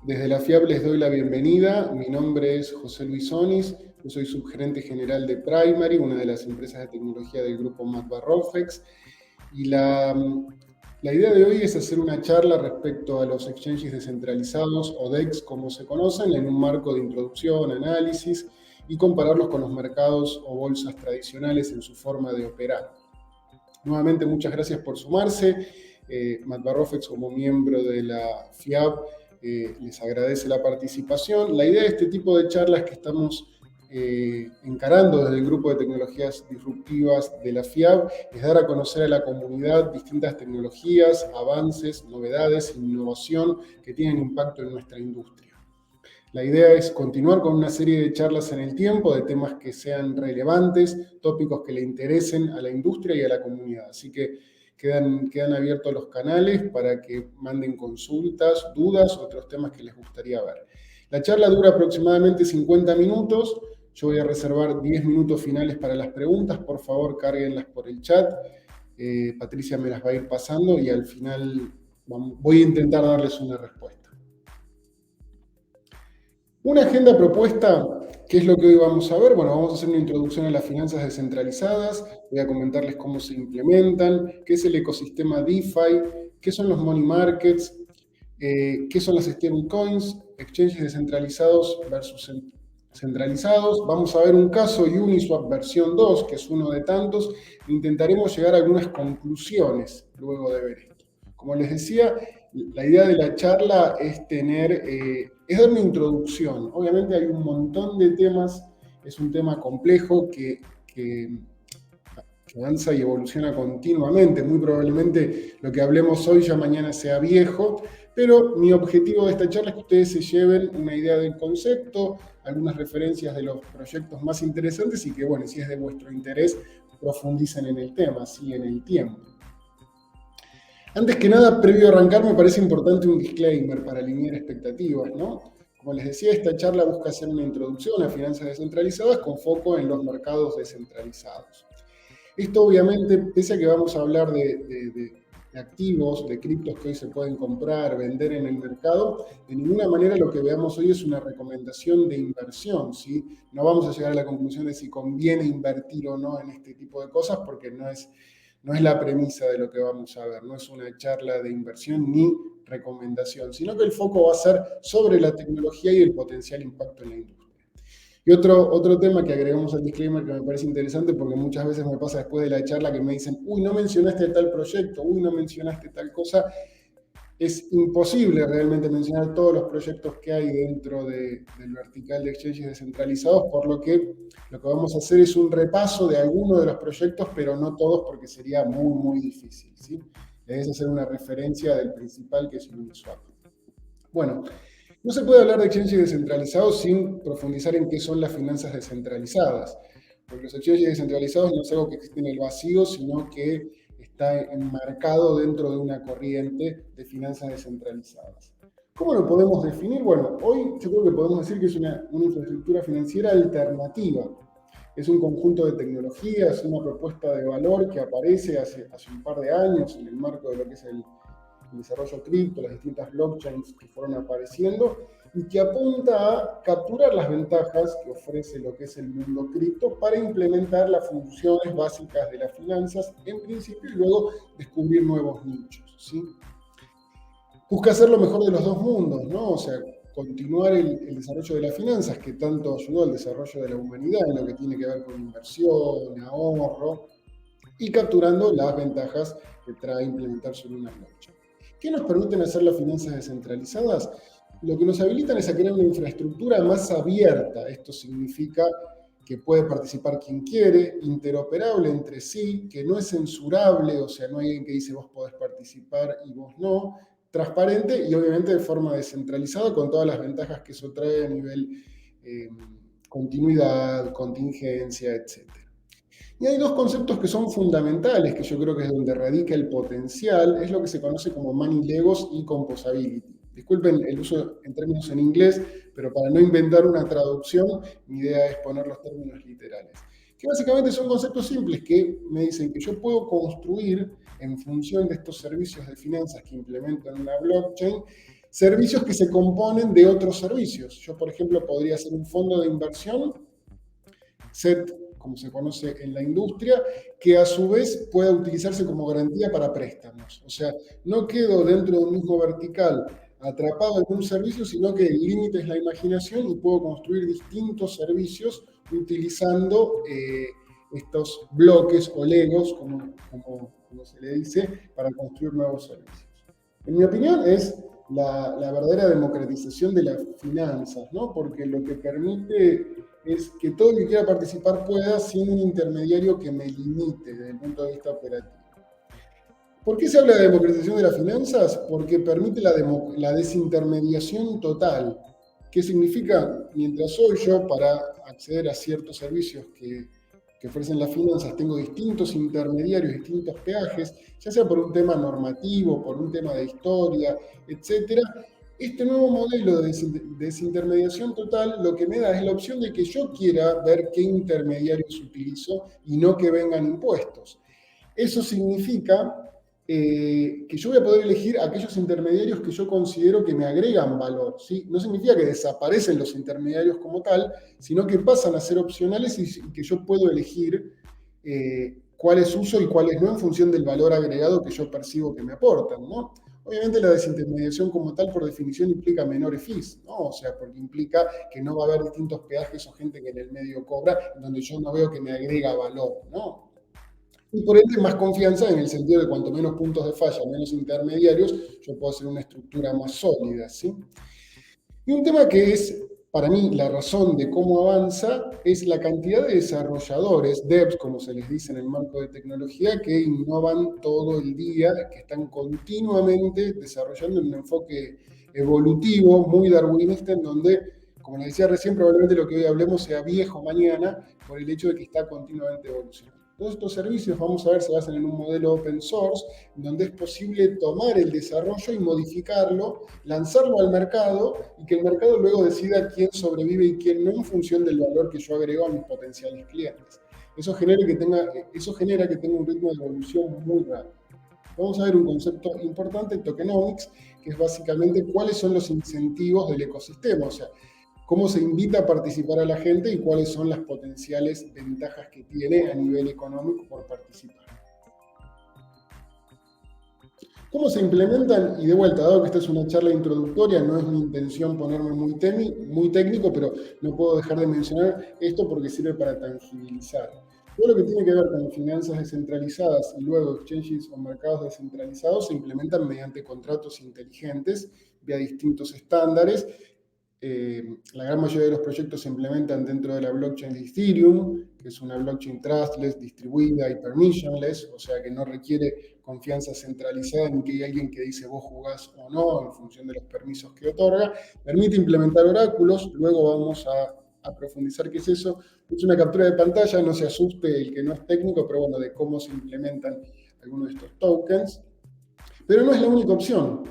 Desde la FIAB les doy la bienvenida. Mi nombre es José Luis Onis. Yo soy subgerente general de Primary, una de las empresas de tecnología del grupo McBarrofex. Y la idea de hoy es hacer una charla respecto a los exchanges descentralizados o DEX, como se conocen, en un marco de introducción, análisis y compararlos con los mercados o bolsas tradicionales en su forma de operar. Nuevamente, muchas gracias por sumarse. McBarrofex, como miembro de la FIAB, les agradece la participación. La idea de este tipo de charlas que estamos encarando desde el grupo de tecnologías disruptivas de la FIAB es dar a conocer a la comunidad distintas tecnologías, avances, novedades, innovación que tienen impacto en nuestra industria. La idea es continuar con una serie de charlas en el tiempo de temas que sean relevantes, tópicos que le interesen a la industria y a la comunidad. Así que quedan abiertos los canales para que manden consultas, dudas, otros temas que les gustaría ver. La charla dura aproximadamente 50 minutos. Yo voy a reservar 10 minutos finales para las preguntas. Por favor, cárguenlas por el chat. Patricia me las va a ir pasando y al final voy a intentar darles una respuesta. Una agenda propuesta, ¿qué es lo que hoy vamos a ver? Bueno, vamos a hacer una introducción a las finanzas descentralizadas, voy a comentarles cómo se implementan, qué es el ecosistema DeFi, qué son los money markets, qué son las stablecoins, exchanges descentralizados versus centralizados. Vamos a ver un caso Uniswap versión 2, que es uno de tantos, e intentaremos llegar a algunas conclusiones luego de ver esto. Como les decía, la idea de la charla es dar una introducción. Obviamente hay un montón de temas, es un tema complejo que avanza y evoluciona continuamente. Muy probablemente lo que hablemos hoy ya mañana sea viejo, pero mi objetivo de esta charla es que ustedes se lleven una idea del concepto, algunas referencias de los proyectos más interesantes y que, bueno, si es de vuestro interés, profundicen en el tema, así en el tiempo. Antes que nada, previo a arrancar, me parece importante un disclaimer para alinear expectativas, ¿no? Como les decía, esta charla busca hacer una introducción a finanzas descentralizadas con foco en los mercados descentralizados. Esto obviamente, pese a que vamos a hablar de activos, de criptos que hoy se pueden comprar, vender en el mercado, de ninguna manera lo que veamos hoy es una recomendación de inversión, ¿sí? No vamos a llegar a la conclusión de si conviene invertir o no en este tipo de cosas, porque no es la premisa de lo que vamos a ver, no es una charla de inversión ni recomendación, sino que el foco va a ser sobre la tecnología y el potencial impacto en la industria. Y otro tema que agregamos al disclaimer que me parece interesante, porque muchas veces me pasa después de la charla que me dicen, uy, no mencionaste tal proyecto, uy, no mencionaste tal cosa. Es imposible realmente mencionar todos los proyectos que hay dentro del vertical de exchanges descentralizados, por lo que vamos a hacer es un repaso de algunos de los proyectos, pero no todos porque sería muy, muy difícil, ¿sí? Debes hacer una referencia del principal, que es Uniswap. Bueno, no se puede hablar de exchanges descentralizados sin profundizar en qué son las finanzas descentralizadas, porque los exchanges descentralizados no es algo que existe en el vacío, sino que está enmarcado dentro de una corriente de finanzas descentralizadas. ¿Cómo lo podemos definir? Bueno, hoy yo creo que podemos decir que es una infraestructura financiera alternativa. Es un conjunto de tecnologías, una propuesta de valor que aparece hace un par de años en el marco de lo que es el desarrollo cripto, las distintas blockchains que fueron apareciendo, y que apunta a capturar las ventajas que ofrece lo que es el mundo cripto para implementar las funciones básicas de las finanzas en principio y luego descubrir nuevos nichos, ¿sí? Busca hacer lo mejor de los dos mundos, ¿no? O sea, continuar el desarrollo de las finanzas que tanto ayudó al desarrollo de la humanidad en lo que tiene que ver con inversión, ahorro, y capturando las ventajas que trae implementar sobre una blockchain. ¿Qué nos permiten hacer las finanzas descentralizadas? Lo que nos habilitan es a crear una infraestructura más abierta. Esto significa que puede participar quien quiere, interoperable entre sí, que no es censurable, o sea, no hay alguien que dice vos podés participar y vos no, transparente y obviamente de forma descentralizada con todas las ventajas que eso trae a nivel continuidad, contingencia, etc. Y hay dos conceptos que son fundamentales, que yo creo que es donde radica el potencial, es lo que se conoce como money legos y composability. Disculpen el uso en términos en inglés, pero para no inventar una traducción, mi idea es poner los términos literales. Que básicamente son conceptos simples que me dicen que yo puedo construir en función de estos servicios de finanzas que implemento en una blockchain servicios que se componen de otros servicios. Yo, por ejemplo, podría hacer un fondo de inversión, SET, como se conoce en la industria, que a su vez pueda utilizarse como garantía para préstamos. O sea, no quedo dentro de un mismo vertical atrapado en un servicio, sino que el límite es la imaginación y puedo construir distintos servicios utilizando estos bloques o legos, como se le dice, para construir nuevos servicios. En mi opinión es la verdadera democratización de las finanzas, ¿no? Porque lo que permite es que todo el que quiera participar pueda sin un intermediario que me limite desde el punto de vista operativo. ¿Por qué se habla de democratización de las finanzas? Porque permite la desintermediación total. ¿Qué significa? Mientras hoy yo, para acceder a ciertos servicios que ofrecen las finanzas, tengo distintos intermediarios, distintos peajes, ya sea por un tema normativo, por un tema de historia, etcétera. Este nuevo modelo de desintermediación total lo que me da es la opción de que yo quiera ver qué intermediarios utilizo y no que vengan impuestos. Eso significa que yo voy a poder elegir aquellos intermediarios que yo considero que me agregan valor, ¿sí? No significa que desaparecen los intermediarios como tal, sino que pasan a ser opcionales y que yo puedo elegir cuáles uso y cuáles no en función del valor agregado que yo percibo que me aportan, ¿no? Obviamente la desintermediación como tal, por definición, implica menores fees, ¿no? O sea, porque implica que no va a haber distintos peajes o gente que en el medio cobra, donde yo no veo que me agrega valor, ¿no? Y por ende más confianza en el sentido de cuanto menos puntos de falla, menos intermediarios, yo puedo hacer una estructura más sólida, ¿sí? Y un tema que es, para mí, la razón de cómo avanza es la cantidad de desarrolladores, devs, como se les dice en el marco de tecnología, que innovan todo el día, que están continuamente desarrollando un enfoque evolutivo, muy darwinista, en donde, como les decía recién, probablemente lo que hoy hablemos sea viejo mañana, por el hecho de que está continuamente evolucionando. Todos estos servicios, vamos a ver, se basan en un modelo open source, donde es posible tomar el desarrollo y modificarlo, lanzarlo al mercado y que el mercado luego decida quién sobrevive y quién no en función del valor que yo agrego a mis potenciales clientes. Eso genera que tenga un ritmo de evolución muy rápido. Vamos a ver un concepto importante, tokenomics, que es básicamente cuáles son los incentivos del ecosistema, o sea, cómo se invita a participar a la gente y cuáles son las potenciales ventajas que tiene a nivel económico por participar. ¿Cómo se implementan? Y de vuelta, dado que esta es una charla introductoria, no es mi intención ponerme muy técnico, pero no puedo dejar de mencionar esto porque sirve para tangibilizar. Todo lo que tiene que ver con finanzas descentralizadas y luego exchanges o mercados descentralizados se implementan mediante contratos inteligentes vía distintos estándares. La gran mayoría de los proyectos se implementan dentro de la blockchain de Ethereum, que es una blockchain trustless, distribuida y permissionless, o sea que no requiere confianza centralizada ni que hay alguien que dice vos jugás o no en función de los permisos que otorga. Permite implementar oráculos, luego vamos a profundizar qué es eso. Es una captura de pantalla, no se asuste el que no es técnico, pero bueno, de cómo se implementan algunos de estos tokens. Pero no es la única opción.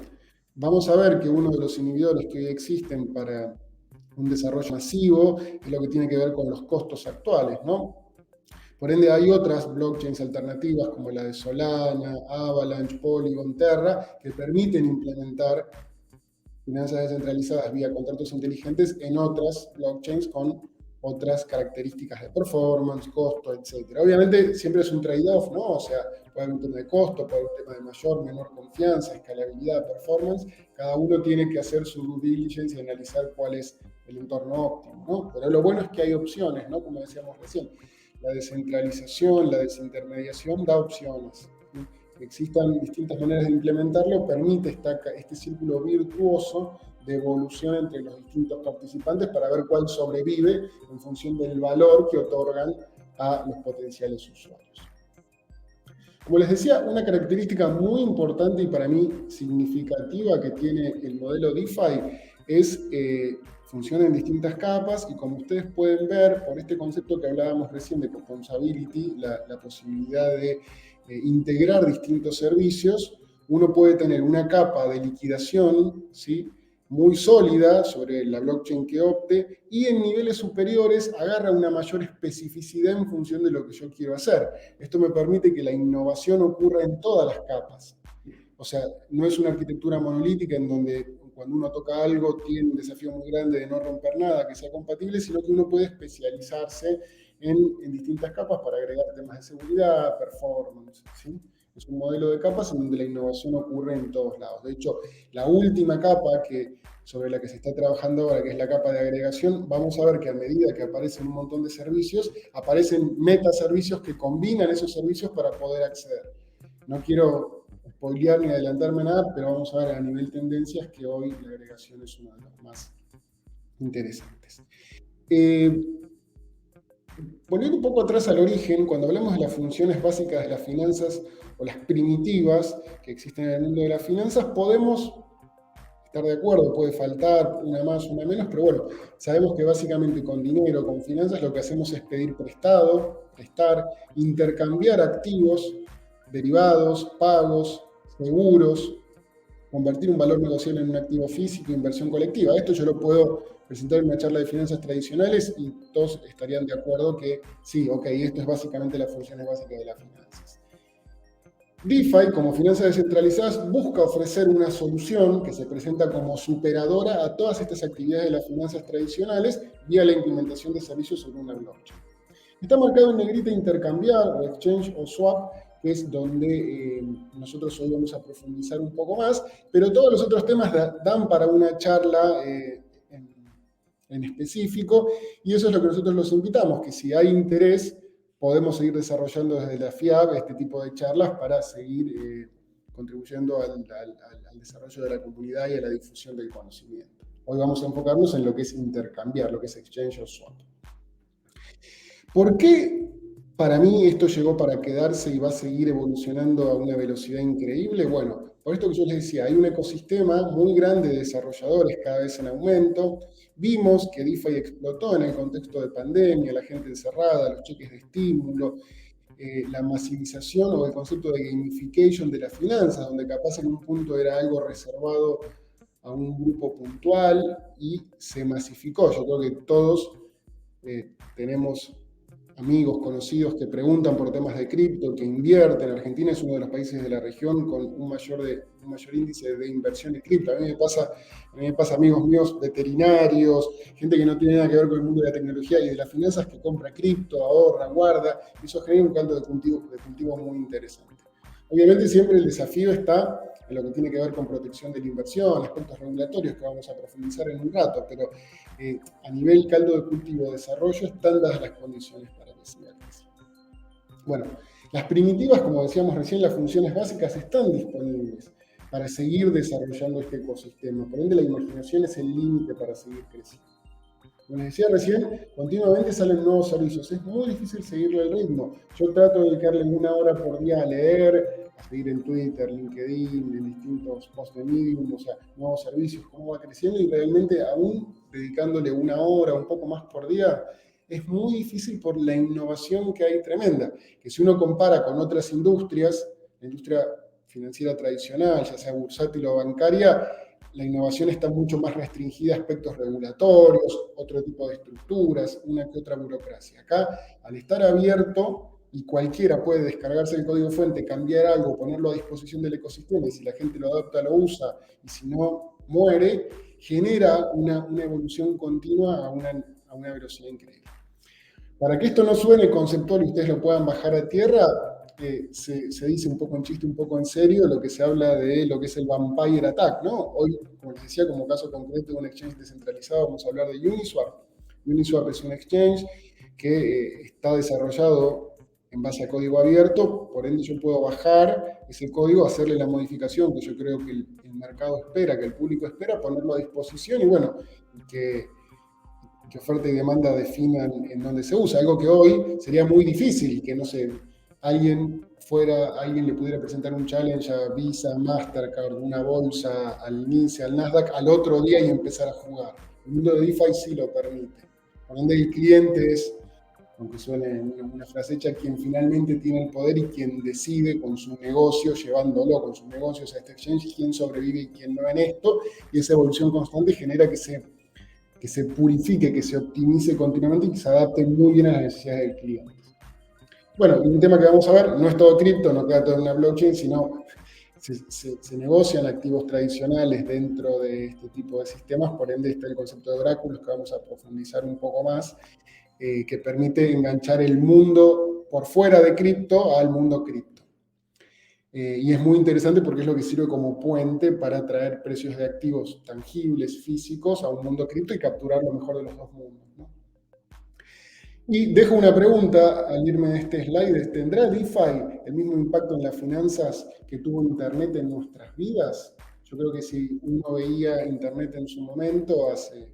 Vamos a ver que uno de los inhibidores que hoy existen para un desarrollo masivo es lo que tiene que ver con los costos actuales, ¿no? Por ende, hay otras blockchains alternativas como la de Solana, Avalanche, Polygon, Terra, que permiten implementar finanzas descentralizadas vía contratos inteligentes en otras blockchains con otras características de performance, costo, etc. Obviamente siempre es un trade-off, ¿no? O sea, puede haber un tema de costo, puede haber un tema de mayor, menor confianza, escalabilidad, performance. Cada uno tiene que hacer su due diligence y analizar cuál es el entorno óptimo, ¿no? Pero lo bueno es que hay opciones, ¿no? Como decíamos recién, la descentralización, la desintermediación da opciones. ¿Sí? Que existan distintas maneras de implementarlo permite este círculo virtuoso de evolución entre los distintos participantes para ver cuál sobrevive en función del valor que otorgan a los potenciales usuarios. Como les decía, una característica muy importante y para mí significativa que tiene el modelo DeFi es funciona en distintas capas y como ustedes pueden ver por este concepto que hablábamos recién de composability, la posibilidad de integrar distintos servicios, uno puede tener una capa de liquidación, ¿sí?, muy sólida sobre la blockchain que opte y en niveles superiores agarra una mayor especificidad en función de lo que yo quiero hacer. Esto me permite que la innovación ocurra en todas las capas. O sea, no es una arquitectura monolítica en donde cuando uno toca algo tiene un desafío muy grande de no romper nada que sea compatible, sino que uno puede especializarse en distintas capas para agregar temas de seguridad, performance, ¿sí? Es un modelo de capas en donde la innovación ocurre en todos lados. De hecho, la última capa sobre la que se está trabajando ahora, que es la capa de agregación, vamos a ver que a medida que aparecen un montón de servicios, aparecen metaservicios que combinan esos servicios para poder acceder. No quiero spoilear ni adelantarme nada, pero vamos a ver a nivel tendencias que hoy la agregación es uno de los más interesantes. Volviendo un poco atrás al origen, cuando hablamos de las funciones básicas de las finanzas o las primitivas que existen en el mundo de las finanzas, podemos estar de acuerdo, puede faltar una más, una menos, pero bueno, sabemos que básicamente con dinero, con finanzas, lo que hacemos es pedir prestado, prestar, intercambiar activos, derivados, pagos, seguros, convertir un valor negociable en un activo físico, inversión colectiva. Esto yo lo puedo presentar en una charla de finanzas tradicionales y todos estarían de acuerdo que sí, ok, esto es básicamente las funciones básicas de las finanzas. DeFi, como finanzas descentralizadas, busca ofrecer una solución que se presenta como superadora a todas estas actividades de las finanzas tradicionales vía la implementación de servicios sobre una blockchain. Está marcado en negrita intercambiar, o exchange o swap, que es donde nosotros hoy vamos a profundizar un poco más, pero todos los otros temas dan para una charla en específico, y eso es lo que nosotros los invitamos, que si hay interés, podemos seguir desarrollando desde la FIAB este tipo de charlas para seguir contribuyendo al desarrollo de la comunidad y a la difusión del conocimiento. Hoy vamos a enfocarnos en lo que es intercambiar, lo que es exchange o swap. ¿Por qué para mí esto llegó para quedarse y va a seguir evolucionando a una velocidad increíble? Bueno, por esto que yo les decía, hay un ecosistema muy grande de desarrolladores cada vez en aumento. Vimos que DeFi explotó en el contexto de pandemia, la gente encerrada, los cheques de estímulo, la masivización o el concepto de gamification de las finanzas, donde capaz en un punto era algo reservado a un grupo puntual y se masificó. Yo creo que todos tenemos amigos, conocidos que preguntan por temas de cripto, que invierten. Argentina es uno de los países de la región con un mayor índice de inversión en cripto. A mí me pasa amigos míos veterinarios, gente que no tiene nada que ver con el mundo de la tecnología y de las finanzas, que compra cripto, ahorra, guarda, y eso genera un caldo de cultivo muy interesante. Obviamente siempre el desafío está en lo que tiene que ver con protección de la inversión, aspectos regulatorios que vamos a profundizar en un rato, pero a nivel caldo de cultivo, desarrollo, están dadas las condiciones para que siga creciendo. Bueno, las primitivas, como decíamos recién, las funciones básicas están disponibles para seguir desarrollando este ecosistema. Por ende, la imaginación es el límite para seguir creciendo. Como les decía recién, continuamente salen nuevos servicios. Es muy difícil seguirle el ritmo. Yo trato de dedicarle 1 hora por día a leer, a seguir en Twitter, LinkedIn, en distintos posts de Medium, o sea, nuevos servicios, cómo va creciendo, y realmente aún dedicándole 1 hora, un poco más por día, es muy difícil por la innovación que hay tremenda. Que si uno compara con otras industrias, la industria financiera tradicional, ya sea bursátil o bancaria, la innovación está mucho más restringida a aspectos regulatorios, otro tipo de estructuras, una que otra burocracia. Acá, al estar abierto y cualquiera puede descargarse el código fuente, cambiar algo, ponerlo a disposición del ecosistema, y si la gente lo adopta, lo usa, y si no, muere, genera una evolución continua a una velocidad increíble. Para que esto no suene conceptual y ustedes lo puedan bajar a tierra, se dice un poco en chiste, un poco en serio, lo que se habla de lo que es el Vampire Attack, ¿no? Hoy, como les decía, como caso concreto de un exchange descentralizado, vamos a hablar de Uniswap. Uniswap es un exchange que está desarrollado en base a código abierto, por ende yo puedo bajar ese código, hacerle la modificación que yo creo que el mercado espera, que el público espera, ponerlo a disposición y bueno, que oferta y demanda definan en dónde se usa, algo que hoy sería muy difícil, que no sé, alguien le pudiera presentar un challenge a Visa, Mastercard, una bolsa, al NICE, al Nasdaq, al otro día y empezar a jugar. El mundo de DeFi sí lo permite. Por donde el cliente es, aunque suene una frase hecha, quien finalmente tiene el poder y quien decide con su negocio, llevándolo con sus negocios a este exchange, quién sobrevive y quién no en esto, y esa evolución constante genera que se purifique, que se optimice continuamente y que se adapte muy bien a las necesidades del cliente. Bueno, un tema que vamos a ver, no es todo cripto, no queda todo en una blockchain, sino se negocian activos tradicionales dentro de este tipo de sistemas, por ende está el concepto de oráculos que vamos a profundizar un poco más, que permite enganchar el mundo por fuera de cripto al mundo cripto. Y es muy interesante porque es lo que sirve como puente para traer precios de activos tangibles, físicos, a un mundo cripto y capturar lo mejor de los dos mundos, ¿no? Y dejo una pregunta al irme de este slide. ¿Tendrá DeFi el mismo impacto en las finanzas que tuvo Internet en nuestras vidas? Yo creo que si uno veía Internet en su momento, hace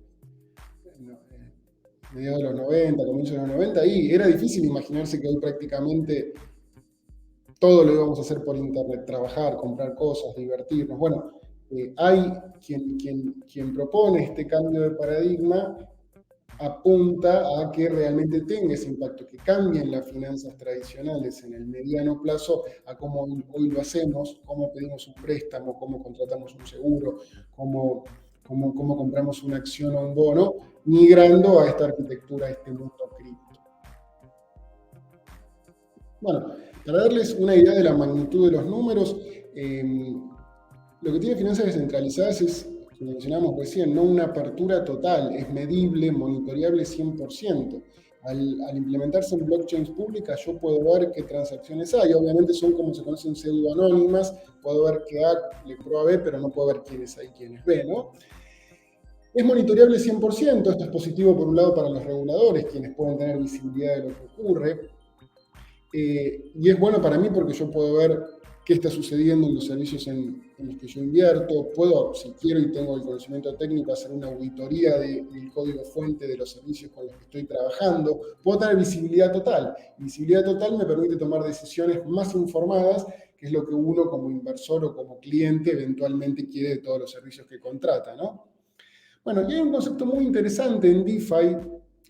mediados de los 90, comienzos de los 90, y era difícil imaginarse que hoy prácticamente todo lo íbamos a hacer por Internet, trabajar, comprar cosas, divertirnos. Bueno, hay quien propone este cambio de paradigma, apunta a que realmente tenga ese impacto, que cambien las finanzas tradicionales en el mediano plazo a cómo hoy lo hacemos, cómo pedimos un préstamo, cómo contratamos un seguro, cómo compramos una acción o un bono, migrando a esta arquitectura, a este mundo cripto. Bueno, para darles una idea de la magnitud de los números, lo que tiene finanzas descentralizadas es, como mencionamos recién, no una apertura total, es medible, monitoreable 100%. Al implementarse en blockchains públicas, yo puedo ver qué transacciones hay. Obviamente son como se conocen pseudoanónimas, puedo ver qué A le pro a B, pero no puedo ver quiénes A y quiénes B, ¿no? Es monitoreable 100%, esto es positivo por un lado para los reguladores, quienes pueden tener visibilidad de lo que ocurre. Y es bueno para mí porque yo puedo ver qué está sucediendo en los servicios en los que yo invierto. Puedo, si quiero y tengo el conocimiento técnico, hacer una auditoría del código fuente de los servicios con los que estoy trabajando. Puedo tener visibilidad total. Visibilidad total me permite tomar decisiones más informadas, que es lo que uno como inversor o como cliente eventualmente quiere de todos los servicios que contrata, ¿no? Bueno, y hay un concepto muy interesante en DeFi.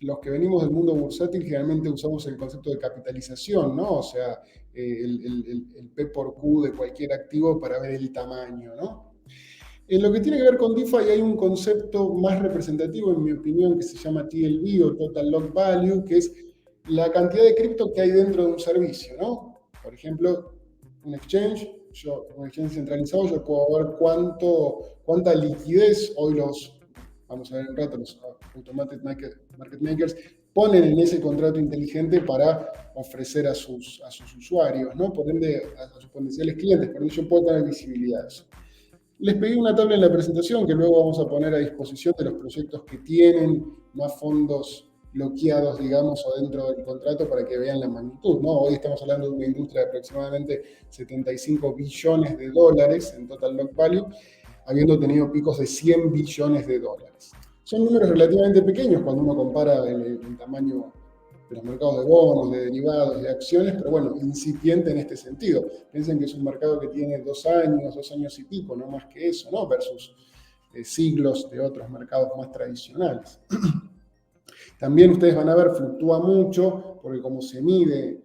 Los que venimos del mundo bursátil generalmente usamos el concepto de capitalización, ¿no? O sea, el P por Q de cualquier activo para ver el tamaño, ¿no? En lo que tiene que ver con DeFi hay un concepto más representativo, en mi opinión, que se llama TLV o Total Lock Value, que es la cantidad de cripto que hay dentro de un servicio, ¿no? Por ejemplo, un exchange centralizado, yo puedo ver cuánta liquidez hoy vamos a ver un rato, los automatic market makers ponen en ese contrato inteligente para ofrecer a sus usuarios, ¿no? Por ende, a sus potenciales clientes, por ende yo puedo tener visibilidad de eso. Les pedí una tabla en la presentación que luego vamos a poner a disposición de los proyectos que tienen más fondos bloqueados, digamos, o dentro del contrato para que vean la magnitud, ¿no? Hoy estamos hablando de una industria de aproximadamente 75 billones de dólares en total lock value, habiendo tenido picos de 100 billones de dólares. Son números relativamente pequeños cuando uno compara el tamaño de los mercados de bonos, de derivados, de acciones, pero bueno, incipiente en este sentido. Piensen que es un mercado que tiene 2 años y pico, no más que eso, ¿no? Versus siglos de otros mercados más tradicionales. También ustedes van a ver, fluctúa mucho, porque como se mide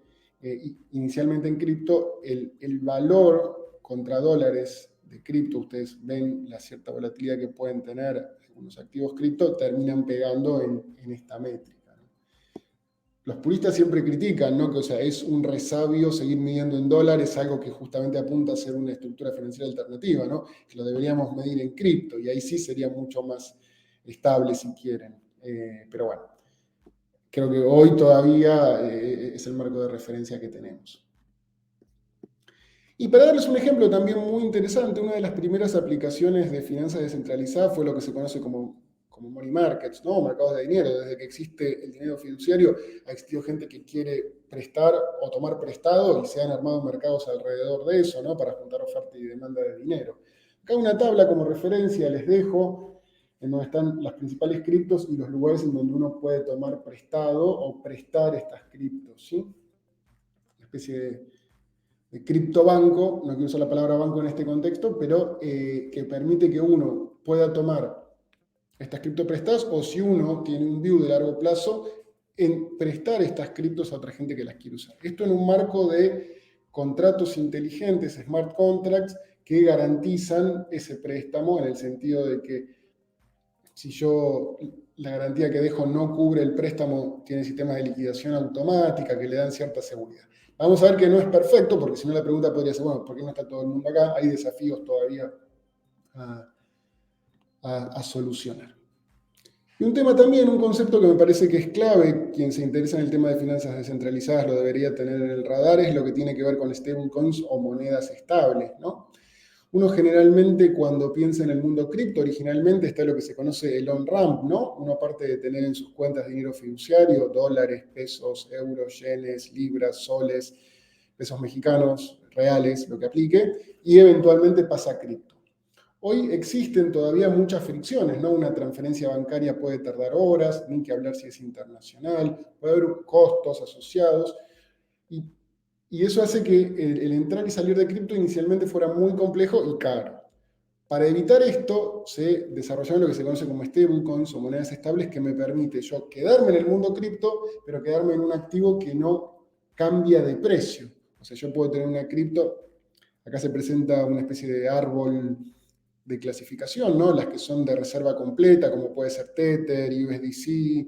inicialmente en cripto, el valor contra dólares de cripto, ustedes ven la cierta volatilidad que pueden tener algunos activos cripto, terminan pegando en esta métrica. Los puristas siempre critican, ¿no? Que, o sea, es un resabio seguir midiendo en dólares, algo que justamente apunta a ser una estructura financiera alternativa, ¿no? Que lo deberíamos medir en cripto, y ahí sí sería mucho más estable si quieren. Pero bueno, creo que hoy todavía es el marco de referencia que tenemos. Y para darles un ejemplo también muy interesante, una de las primeras aplicaciones de finanzas descentralizadas fue lo que se conoce como money markets, ¿no? Mercados de dinero. Desde que existe el dinero fiduciario, ha existido gente que quiere prestar o tomar prestado y se han armado mercados alrededor de eso, ¿no? Para juntar oferta y demanda de dinero. Acá hay una tabla como referencia, les dejo, en donde están las principales criptos y los lugares en donde uno puede tomar prestado o prestar estas criptos, ¿sí? Una especie de criptobanco, no quiero usar la palabra banco en este contexto, pero que permite que uno pueda tomar estas criptoprestadas o si uno tiene un view de largo plazo, en prestar estas criptos a otra gente que las quiere usar. Esto en un marco de contratos inteligentes, smart contracts, que garantizan ese préstamo en el sentido de que si yo la garantía que dejo no cubre el préstamo, tiene sistemas de liquidación automática que le dan cierta seguridad. Vamos a ver que no es perfecto, porque si no la pregunta podría ser, bueno, ¿por qué no está todo el mundo acá? Hay desafíos todavía a, a solucionar. Y un tema también, un concepto que me parece que es clave, quien se interesa en el tema de finanzas descentralizadas lo debería tener en el radar, es lo que tiene que ver con stablecoins o monedas estables, ¿no? Uno generalmente cuando piensa en el mundo cripto, originalmente está lo que se conoce el on-ramp, ¿no? Uno aparte de tener en sus cuentas dinero fiduciario, dólares, pesos, euros, yenes, libras, soles, pesos mexicanos, reales, lo que aplique, y eventualmente pasa a cripto. Hoy existen todavía muchas fricciones, ¿no? Una transferencia bancaria puede tardar horas, ni que hablar si es internacional, puede haber costos asociados, y, y eso hace que el entrar y salir de cripto inicialmente fuera muy complejo y caro. Para evitar esto, se desarrollaron lo que se conoce como stablecoins o monedas estables que me permite yo quedarme en el mundo cripto, pero quedarme en un activo que no cambia de precio. O sea, yo puedo tener una cripto, acá se presenta una especie de árbol de clasificación, ¿no? Las que son de reserva completa, como puede ser Tether, USDC,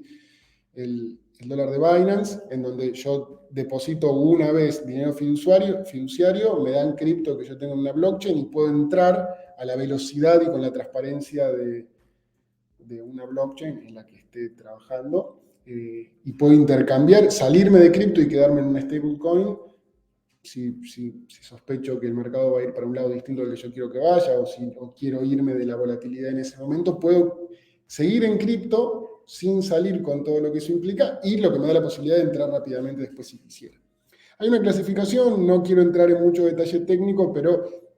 el dólar de Binance, en donde yo deposito una vez dinero fiduciario, me dan cripto que yo tengo en una blockchain y puedo entrar a la velocidad y con la transparencia de una blockchain en la que esté trabajando, y puedo intercambiar, salirme de cripto y quedarme en una stablecoin si sospecho que el mercado va a ir para un lado distinto al que yo quiero que vaya, o quiero irme de la volatilidad en ese momento, puedo seguir en cripto sin salir con todo lo que eso implica y lo que me da la posibilidad de entrar rápidamente después si quisiera. Hay una clasificación, no quiero entrar en mucho detalle técnico, pero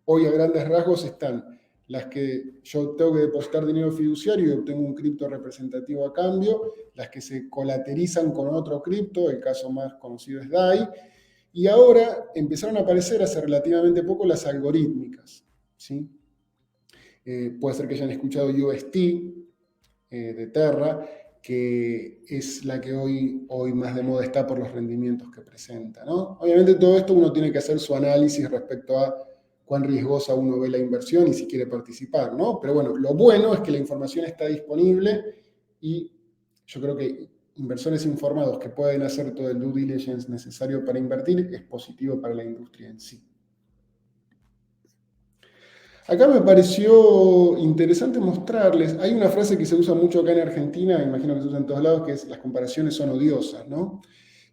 hoy a grandes rasgos están las que yo tengo que depositar dinero fiduciario y obtengo un cripto representativo a cambio, las que se colaterizan con otro cripto, el caso más conocido es DAI, y ahora empezaron a aparecer hace relativamente poco las algorítmicas, ¿sí? Puede ser que hayan escuchado UST de Terra, que es la que hoy más de moda está por los rendimientos que presenta, ¿no? Obviamente todo esto uno tiene que hacer su análisis respecto a cuán riesgosa uno ve la inversión y si quiere participar, ¿no? Pero bueno, lo bueno es que la información está disponible y yo creo que inversores informados que pueden hacer todo el due diligence necesario para invertir es positivo para la industria en sí. Acá me pareció interesante mostrarles, hay una frase que se usa mucho acá en Argentina, imagino que se usa en todos lados, que es las comparaciones son odiosas, ¿no?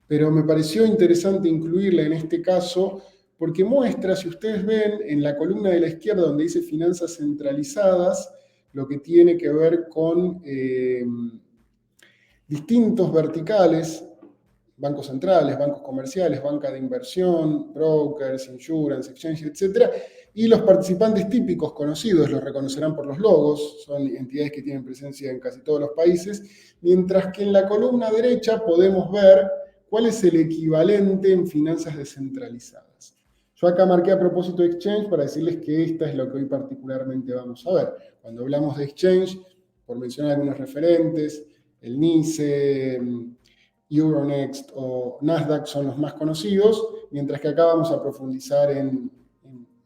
Pero me pareció interesante incluirla en este caso porque muestra, si ustedes ven en la columna de la izquierda donde dice finanzas centralizadas, lo que tiene que ver con distintos verticales, bancos centrales, bancos comerciales, banca de inversión, brokers, insurance, exchange, etc. Y los participantes típicos conocidos los reconocerán por los logos, son entidades que tienen presencia en casi todos los países, mientras que en la columna derecha podemos ver cuál es el equivalente en finanzas descentralizadas. Yo acá marqué a propósito de exchange para decirles que esta es lo que hoy particularmente vamos a ver. Cuando hablamos de exchange, por mencionar algunos referentes, el NICE, Euronext o Nasdaq son los más conocidos, mientras que acá vamos a profundizar en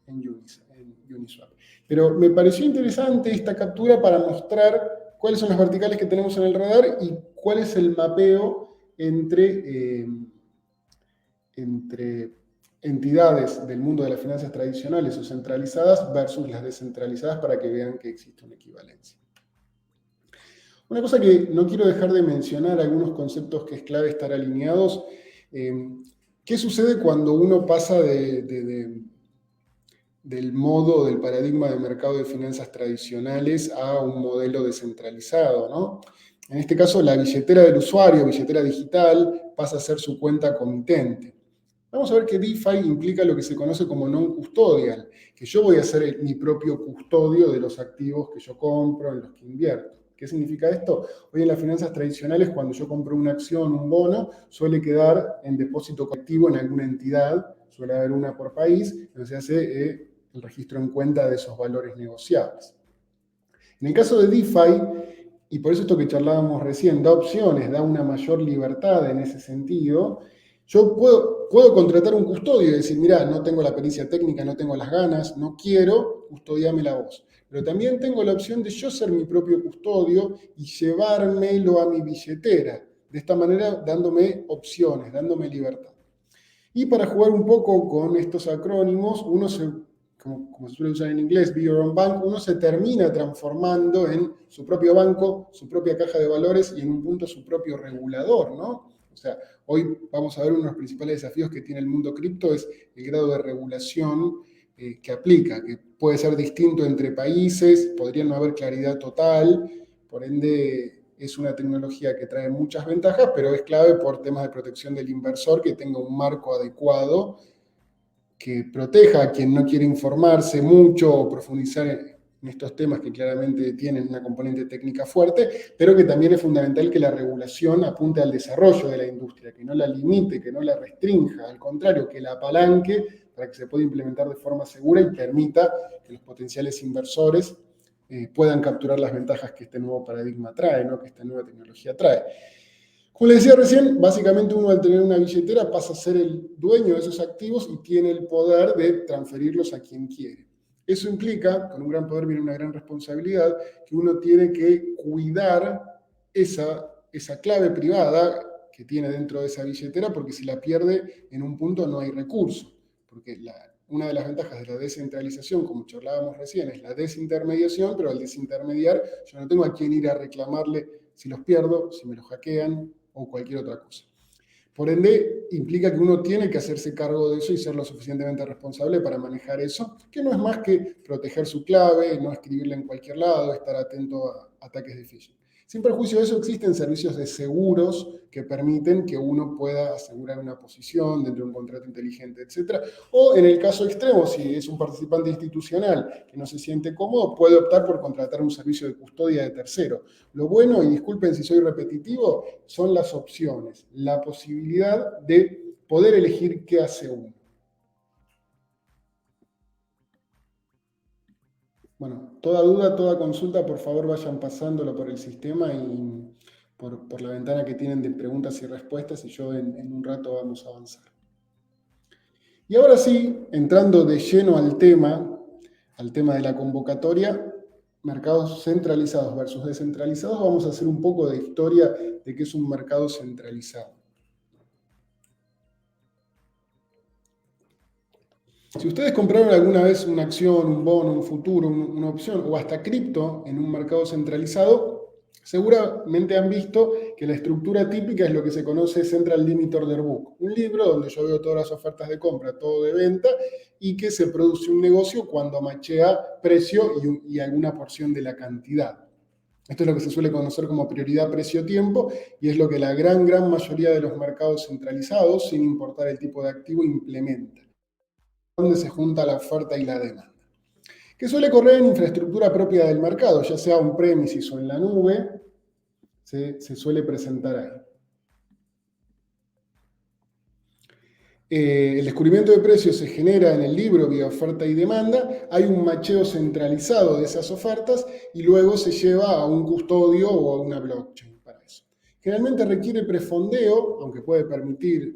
Uniswap. Pero me pareció interesante esta captura para mostrar cuáles son las verticales que tenemos en el radar y cuál es el mapeo entre entidades del mundo de las finanzas tradicionales o centralizadas versus las descentralizadas para que vean que existe una equivalencia. Una cosa que no quiero dejar de mencionar, algunos conceptos que es clave estar alineados. ¿Qué sucede cuando uno pasa del modo, del paradigma de mercado de finanzas tradicionales a un modelo descentralizado, ¿no? En este caso, la billetera del usuario, billetera digital, pasa a ser su cuenta comitente. Vamos a ver que DeFi implica lo que se conoce como non-custodial, que yo voy a ser mi propio custodio de los activos que yo compro, en los que invierto. ¿Qué significa esto? Hoy en las finanzas tradicionales, cuando yo compro una acción, un bono, suele quedar en depósito colectivo en alguna entidad, suele haber una por país, donde se hace el registro en cuenta de esos valores negociables. En el caso de DeFi, y por eso esto que charlábamos recién, da opciones, da una mayor libertad en ese sentido, yo puedo contratar un custodio y decir, mira, no tengo la pericia técnica, no tengo las ganas, no quiero, custodiame la voz. Pero también tengo la opción de yo ser mi propio custodio y llevármelo a mi billetera. De esta manera, dándome opciones, dándome libertad. Y para jugar un poco con estos acrónimos, como se suele usar en inglés, be your own bank, uno se termina transformando en su propio banco, su propia caja de valores y en un punto su propio regulador, ¿no? O sea, hoy vamos a ver uno de los principales desafíos que tiene el mundo cripto es el grado de regulación que aplica, que puede ser distinto entre países, podría no haber claridad total, por ende es una tecnología que trae muchas ventajas, pero es clave por temas de protección del inversor que tenga un marco adecuado que proteja a quien no quiere informarse mucho o profundizar en estos temas que claramente tienen una componente técnica fuerte, pero que también es fundamental que la regulación apunte al desarrollo de la industria, que no la limite, que no la restrinja, al contrario, que la apalanque para que se pueda implementar de forma segura y permita que los potenciales inversores puedan capturar las ventajas que este nuevo paradigma trae, ¿no? Que esta nueva tecnología trae. Como les decía recién, básicamente uno al tener una billetera pasa a ser el dueño de esos activos y tiene el poder de transferirlos a quien quiere. Eso implica, con un gran poder viene una gran responsabilidad, que uno tiene que cuidar esa clave privada que tiene dentro de esa billetera, porque si la pierde en un punto no hay recurso. Porque una de las ventajas de la descentralización, como charlábamos recién, es la desintermediación, pero al desintermediar yo no tengo a quién ir a reclamarle si los pierdo, si me los hackean o cualquier otra cosa. Por ende, implica que uno tiene que hacerse cargo de eso y ser lo suficientemente responsable para manejar eso, que no es más que proteger su clave, no escribirla en cualquier lado, estar atento a ataques de phishing. Sin perjuicio de eso, existen servicios de seguros que permiten que uno pueda asegurar una posición dentro de un contrato inteligente, etc. O en el caso extremo, si es un participante institucional que no se siente cómodo, puede optar por contratar un servicio de custodia de tercero. Lo bueno, y disculpen si soy repetitivo, son las opciones, la posibilidad de poder elegir qué hace uno. Bueno, toda duda, toda consulta, por favor vayan pasándolo por el sistema y por la ventana que tienen de preguntas y respuestas y yo en un rato vamos a avanzar. Y ahora sí, entrando de lleno al tema de la convocatoria, mercados centralizados versus descentralizados, vamos a hacer un poco de historia de qué es un mercado centralizado. Si ustedes compraron alguna vez una acción, un bono, un futuro, una opción o hasta cripto en un mercado centralizado, seguramente han visto que la estructura típica es lo que se conoce Central Limit Order Book, un libro donde yo veo todas las ofertas de compra, todo de venta, y que se produce un negocio cuando machea precio y alguna porción de la cantidad. Esto es lo que se suele conocer como prioridad precio-tiempo y es lo que la gran mayoría de los mercados centralizados, sin importar el tipo de activo, implementa, donde se junta la oferta y la demanda, que suele correr en infraestructura propia del mercado, ya sea on-premises o en la nube, se suele presentar ahí. El descubrimiento de precios se genera en el libro vía oferta y demanda, hay un macheo centralizado de esas ofertas y luego se lleva a un custodio o a una blockchain para eso. Generalmente requiere prefondeo, aunque puede permitir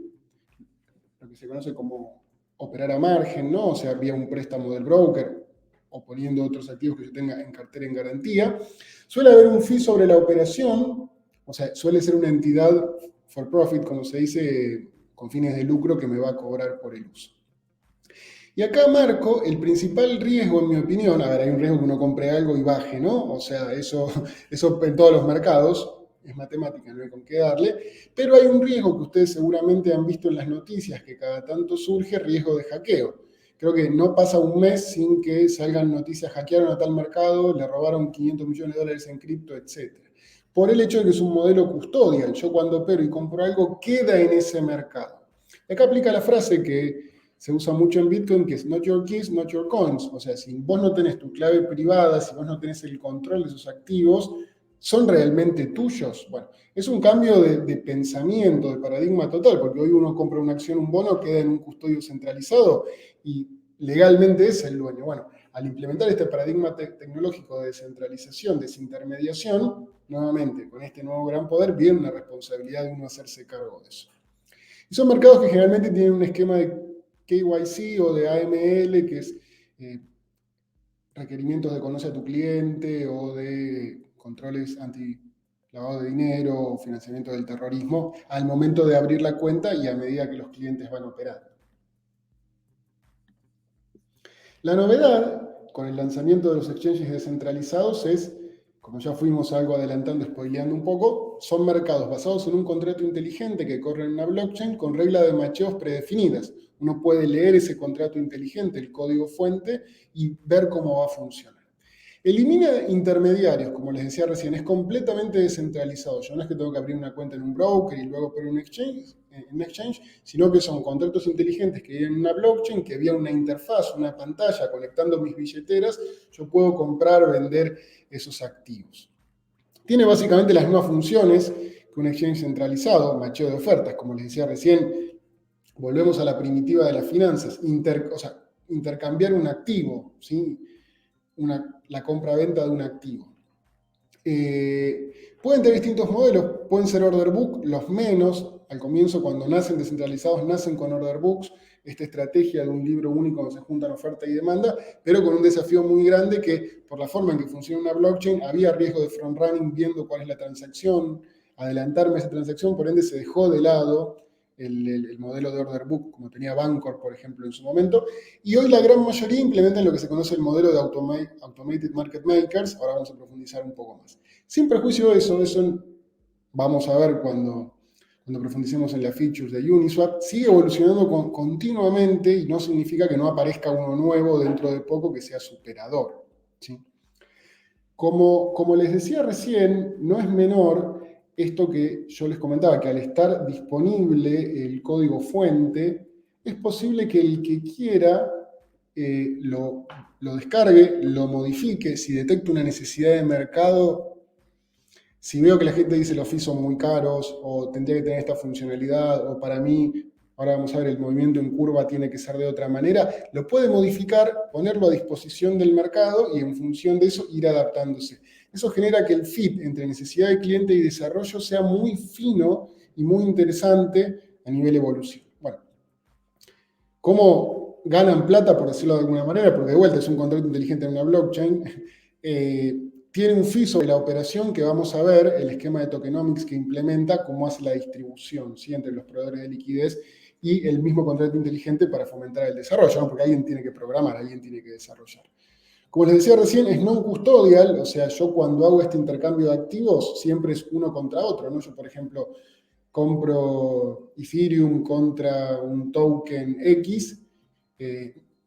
lo que se conoce como operar a margen, ¿no? O sea, vía un préstamo del broker o poniendo otros activos que yo tenga en cartera en garantía. Suele haber un fee sobre la operación, o sea, suele ser una entidad for profit, como se dice, con fines de lucro que me va a cobrar por el uso. Y acá marco el principal riesgo, en mi opinión. A ver, hay un riesgo que uno compre algo y baje, ¿no? O sea, eso en todos los mercados, es matemática, no hay con qué darle, pero hay un riesgo que ustedes seguramente han visto en las noticias, que cada tanto surge riesgo de hackeo. Creo que no pasa un mes sin que salgan noticias, hackearon a tal mercado, le robaron 500 millones de dólares en cripto, etc. Por el hecho de que es un modelo custodial. Yo cuando opero y compro algo, queda en ese mercado. Acá aplica la frase que se usa mucho en Bitcoin, que es not your keys, not your coins. O sea, si vos no tenés tu clave privada, si vos no tenés el control de sus activos, ¿son realmente tuyos? Bueno, es un cambio de pensamiento, de paradigma total, porque hoy uno compra una acción, un bono, queda en un custodio centralizado y legalmente es el dueño. Bueno, al implementar este paradigma tecnológico de descentralización, desintermediación, nuevamente, con este nuevo gran poder, viene una responsabilidad de uno hacerse cargo de eso. Y son mercados que generalmente tienen un esquema de KYC o de AML, que es requerimientos de conocer a tu cliente o de controles lavado de dinero o financiamiento del terrorismo al momento de abrir la cuenta y a medida que los clientes van operando. La novedad con el lanzamiento de los exchanges descentralizados es, como ya fuimos algo adelantando, spoileando un poco, son mercados basados en un contrato inteligente que corre en una blockchain con reglas de macheos predefinidas. Uno puede leer ese contrato inteligente, el código fuente, y ver cómo va a funcionar. Elimina intermediarios, como les decía recién, es completamente descentralizado. Yo no es que tengo que abrir una cuenta en un broker y luego poner un exchange, sino que son contratos inteligentes que vienen en una blockchain, que vía una interfaz, una pantalla, conectando mis billeteras, yo puedo comprar o vender esos activos. Tiene básicamente las mismas funciones que un exchange centralizado, macheo de ofertas, como les decía recién, volvemos a la primitiva de las finanzas, intercambiar un activo, ¿sí? La compra-venta de un activo. Pueden tener distintos modelos, pueden ser order book, los menos, al comienzo cuando nacen descentralizados, nacen con order books, esta estrategia de un libro único donde se juntan oferta y demanda, pero con un desafío muy grande que por la forma en que funciona una blockchain había riesgo de front running viendo cuál es la transacción, adelantarme a esa transacción, por ende se dejó de lado el modelo de order book, como tenía Bancor, por ejemplo, en su momento, y hoy la gran mayoría implementan lo que se conoce el modelo de Automated Market Makers. Ahora vamos a profundizar un poco más. Sin perjuicio de eso vamos a ver cuando profundicemos en las features de Uniswap, sigue evolucionando continuamente y no significa que no aparezca uno nuevo dentro de poco que sea superador, ¿sí? Como les decía recién, no es menor esto que yo les comentaba, que al estar disponible el código fuente, es posible que el que quiera lo descargue, lo modifique, si detecta una necesidad de mercado, si veo que la gente dice los fees son muy caros, o tendría que tener esta funcionalidad, o para mí, ahora vamos a ver, el movimiento en curva tiene que ser de otra manera, lo puede modificar, ponerlo a disposición del mercado y en función de eso ir adaptándose. Eso genera que el fit entre necesidad de cliente y desarrollo sea muy fino y muy interesante a nivel evolución. Bueno, ¿cómo ganan plata, por decirlo de alguna manera? Porque de vuelta es un contrato inteligente en una blockchain. Tiene un fee sobre la operación que vamos a ver, el esquema de tokenomics que implementa, cómo hace la distribución, ¿sí?, entre los proveedores de liquidez y el mismo contrato inteligente para fomentar el desarrollo, ¿no? Porque alguien tiene que programar, alguien tiene que desarrollar. Como les decía recién, es non-custodial, o sea, yo cuando hago este intercambio de activos siempre es uno contra otro, ¿no? Yo, por ejemplo, compro Ethereum contra un token X,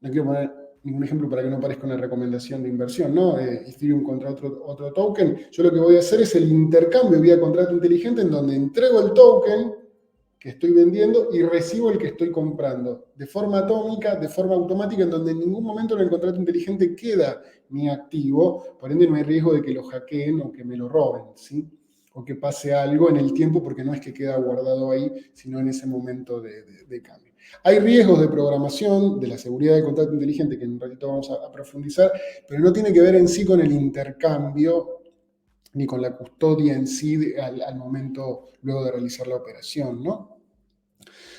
no quiero poner ningún ejemplo para que no parezca una recomendación de inversión, ¿no? Ethereum contra otro token. Yo lo que voy a hacer es el intercambio vía contrato inteligente en donde entrego el token que estoy vendiendo y recibo el que estoy comprando, de forma atómica, de forma automática, en donde en ningún momento en el contrato inteligente queda mi activo, por ende no hay riesgo de que lo hackeen o que me lo roben, ¿sí? O que pase algo en el tiempo, porque no es que queda guardado ahí, sino en ese momento de cambio. Hay riesgos de programación, de la seguridad del contrato inteligente, que en un ratito vamos a profundizar, pero no tiene que ver en sí con el intercambio ni con la custodia en sí al momento luego de realizar la operación, ¿no?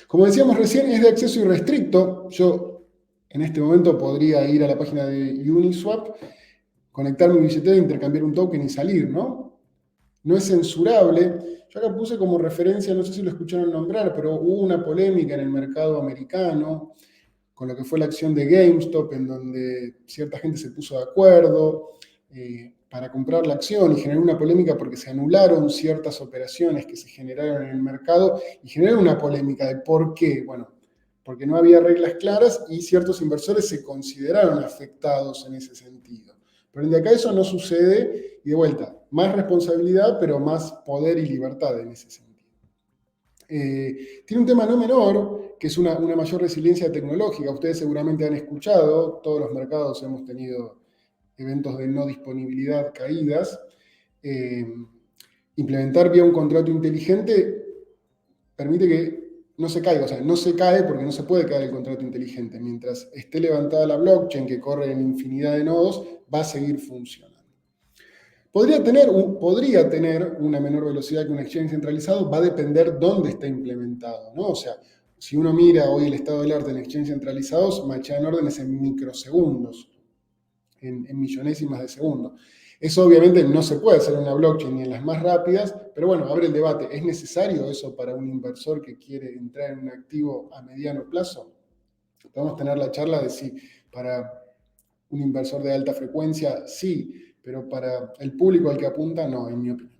Como decíamos recién, es de acceso irrestricto. Yo en este momento podría ir a la página de Uniswap, conectar mi billetera, intercambiar un token y salir, ¿no? No es censurable. Yo acá puse como referencia, no sé si lo escucharon nombrar, pero hubo una polémica en el mercado americano con lo que fue la acción de GameStop, en donde cierta gente se puso de acuerdo para comprar la acción y generó una polémica porque se anularon ciertas operaciones que se generaron en el mercado y generaron una polémica de por qué. Bueno, porque no había reglas claras y ciertos inversores se consideraron afectados en ese sentido. Pero de acá eso no sucede y de vuelta, más responsabilidad, pero más poder y libertad en ese sentido. Tiene un tema no menor, que es una mayor resiliencia tecnológica. Ustedes seguramente han escuchado, todos los mercados hemos tenido eventos de no disponibilidad, caídas. Implementar vía un contrato inteligente permite que no se caiga, o sea, no se cae porque no se puede caer el contrato inteligente. Mientras esté levantada la blockchain, que corre en infinidad de nodos, va a seguir funcionando. Podría tener una menor velocidad que un exchange centralizado, va a depender dónde está implementado, ¿no? O sea, si uno mira hoy el estado del arte en exchange centralizados, machean órdenes en microsegundos, en millonésimas de segundo. Eso obviamente no se puede hacer en una blockchain ni en las más rápidas, pero bueno, abre el debate. ¿Es necesario eso para un inversor que quiere entrar en un activo a mediano plazo? Podemos tener la charla de si para un inversor de alta frecuencia sí, pero para el público al que apunta no, en mi opinión.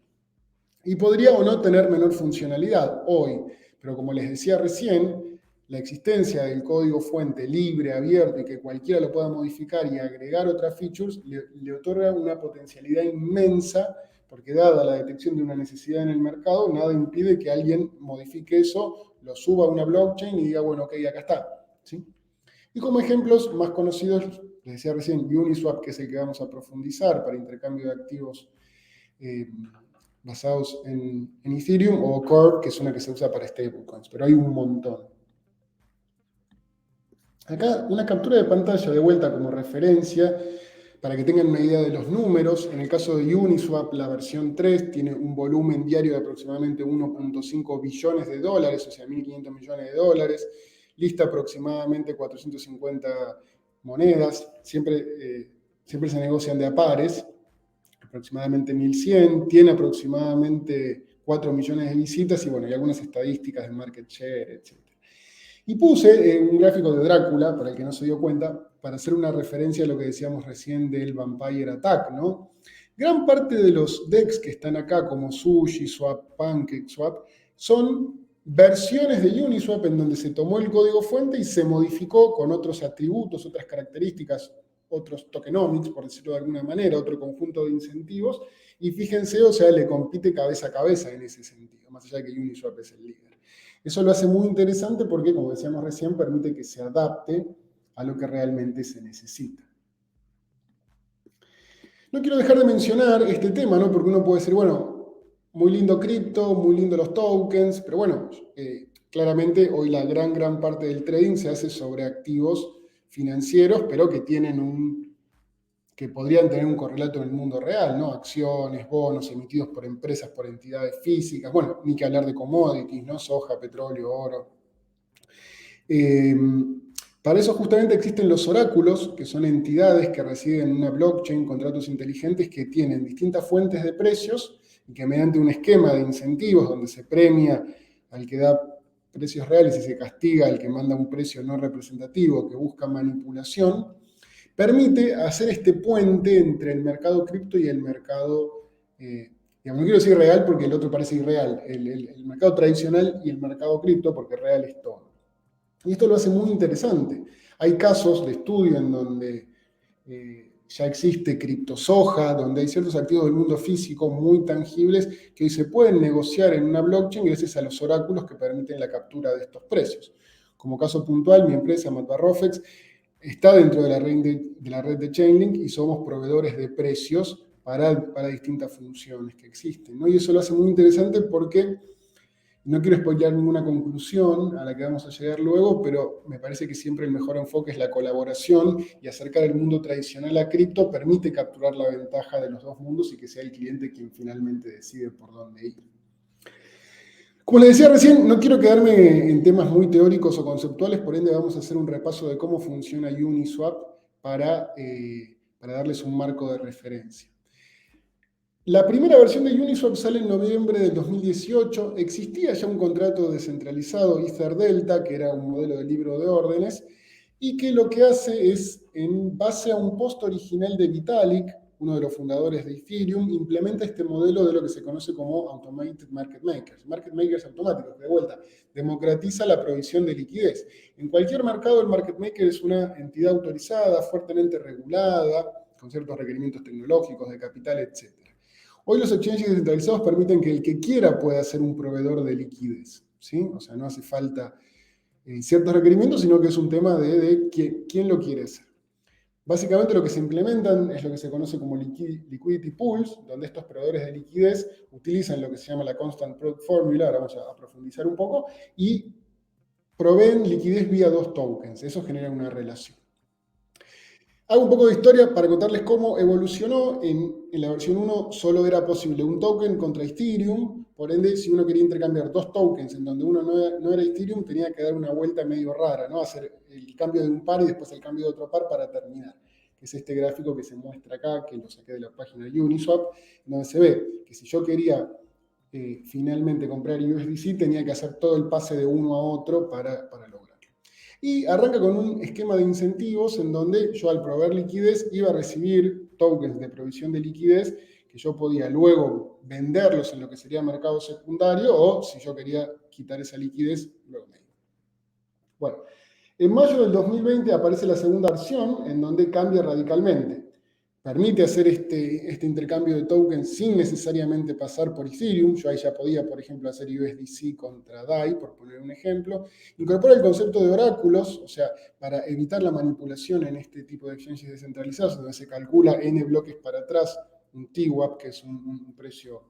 Y podría o no tener menor funcionalidad hoy, pero como les decía recién, la existencia del código fuente libre, abierto y que cualquiera lo pueda modificar y agregar otras features le otorga una potencialidad inmensa, porque dada la detección de una necesidad en el mercado, nada impide que alguien modifique eso, lo suba a una blockchain y diga, bueno, ok, acá está. ¿Sí? Y como ejemplos más conocidos, les decía recién, Uniswap, que es el que vamos a profundizar para intercambio de activos basados en Ethereum, o Curve, que es una que se usa para stablecoins, pero hay un montón. Acá una captura de pantalla de vuelta como referencia para que tengan una idea de los números. En el caso de Uniswap, la versión 3 tiene un volumen diario de aproximadamente 1.5 billones de dólares, o sea, 1.500 millones de dólares. Lista aproximadamente 450 monedas. Siempre se negocian de a pares, aproximadamente 1.100. Tiene aproximadamente 4 millones de visitas y bueno, hay algunas estadísticas de market share, etc. Y puse un gráfico de Drácula, para el que no se dio cuenta, para hacer una referencia a lo que decíamos recién del Vampire Attack, ¿no? Gran parte de los DEX que están acá, como SushiSwap, PancakeSwap, son versiones de Uniswap en donde se tomó el código fuente y se modificó con otros atributos, otras características, otros tokenomics, por decirlo de alguna manera, otro conjunto de incentivos, y fíjense, o sea, le compite cabeza a cabeza en ese sentido, más allá de que Uniswap es el líder. Eso lo hace muy interesante porque, como decíamos recién, permite que se adapte a lo que realmente se necesita. No quiero dejar de mencionar este tema, ¿no? Porque uno puede decir, bueno, muy lindo cripto, muy lindo los tokens, pero bueno, claramente hoy la gran parte del trading se hace sobre activos financieros, pero que podrían tener un correlato en el mundo real, ¿no? Acciones, bonos emitidos por empresas, por entidades físicas, bueno, ni que hablar de commodities, ¿no? Soja, petróleo, oro. Para eso justamente existen los oráculos, que son entidades que residen en una blockchain, contratos inteligentes que tienen distintas fuentes de precios y que mediante un esquema de incentivos donde se premia al que da precios reales y se castiga al que manda un precio no representativo, que busca manipulación, permite hacer este puente entre el mercado cripto y el mercado, digamos, no quiero decir real porque el otro parece irreal, el mercado tradicional y el mercado cripto porque real es todo. Y esto lo hace muy interesante. Hay casos de estudio en donde ya existe criptosoja, donde hay ciertos activos del mundo físico muy tangibles que hoy se pueden negociar en una blockchain gracias a los oráculos que permiten la captura de estos precios. Como caso puntual, mi empresa, Matbarrofex, está dentro de la red de Chainlink y somos proveedores de precios para distintas funciones que existen, ¿no? Y eso lo hace muy interesante porque no quiero spoilear ninguna conclusión a la que vamos a llegar luego, pero me parece que siempre el mejor enfoque es la colaboración y acercar el mundo tradicional a cripto permite capturar la ventaja de los dos mundos y que sea el cliente quien finalmente decide por dónde ir. Como les decía recién, no quiero quedarme en temas muy teóricos o conceptuales, por ende vamos a hacer un repaso de cómo funciona Uniswap para darles un marco de referencia. La primera versión de Uniswap sale en noviembre del 2018. Existía ya un contrato descentralizado EtherDelta, que era un modelo de libro de órdenes, y que lo que hace es, en base a un post original de Vitalik, uno de los fundadores de Ethereum, implementa este modelo de lo que se conoce como Automated Market Makers. Market Makers automáticos, de vuelta, democratiza la provisión de liquidez. En cualquier mercado, el Market Maker es una entidad autorizada, fuertemente regulada, con ciertos requerimientos tecnológicos, de capital, etc. Hoy los exchanges descentralizados permiten que el que quiera pueda ser un proveedor de liquidez, ¿sí? O sea, no hace falta ciertos requerimientos, sino que es un tema de quién lo quiere hacer. Básicamente lo que se implementan es lo que se conoce como liquidity pools, donde estos proveedores de liquidez utilizan lo que se llama la Constant Product Formula, ahora vamos a profundizar un poco, y proveen liquidez vía dos tokens. Eso genera una relación. Hago un poco de historia para contarles cómo evolucionó. En la versión 1 solo era posible un token contra Ethereum, por ende, si uno quería intercambiar dos tokens en donde uno no era Ethereum, tenía que dar una vuelta medio rara, ¿no? Hacer el cambio de un par y después el cambio de otro par para terminar. que es este gráfico que se muestra acá, que lo saqué de la página de Uniswap, donde se ve que si yo quería finalmente comprar USDC, tenía que hacer todo el pase de uno a otro para lograrlo. Y arranca con un esquema de incentivos en donde yo al proveer liquidez iba a recibir tokens de provisión de liquidez que yo podía luego venderlos en lo que sería mercado secundario o si yo quería quitar esa liquidez, luego me iba. Bueno, en mayo del 2020 aparece la segunda versión en donde cambia radicalmente. Permite hacer este intercambio de tokens sin necesariamente pasar por Ethereum. Yo ahí ya podía, por ejemplo, hacer USDC contra DAI, por poner un ejemplo. Incorpora el concepto de oráculos, o sea, para evitar la manipulación en este tipo de exchanges descentralizados, donde se calcula N bloques para atrás, un TWAP, que es un precio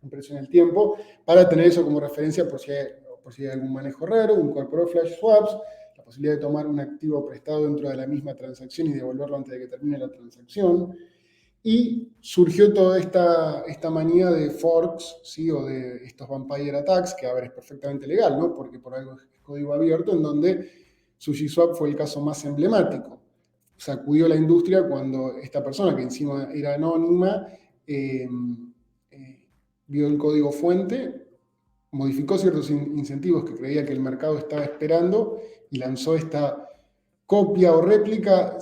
en el tiempo, para tener eso como referencia por si hay algún manejo raro. Incorporó flash swaps, la posibilidad de tomar un activo prestado dentro de la misma transacción y devolverlo antes de que termine la transacción. Y surgió toda esta manía de forks, ¿sí? O de estos vampire attacks, que a ver, es perfectamente legal, ¿no? Porque por algo es código abierto, en donde SushiSwap fue el caso más emblemático. Sacudió la industria cuando esta persona, que encima era anónima, vio el código fuente, modificó ciertos incentivos que creía que el mercado estaba esperando y lanzó esta copia o réplica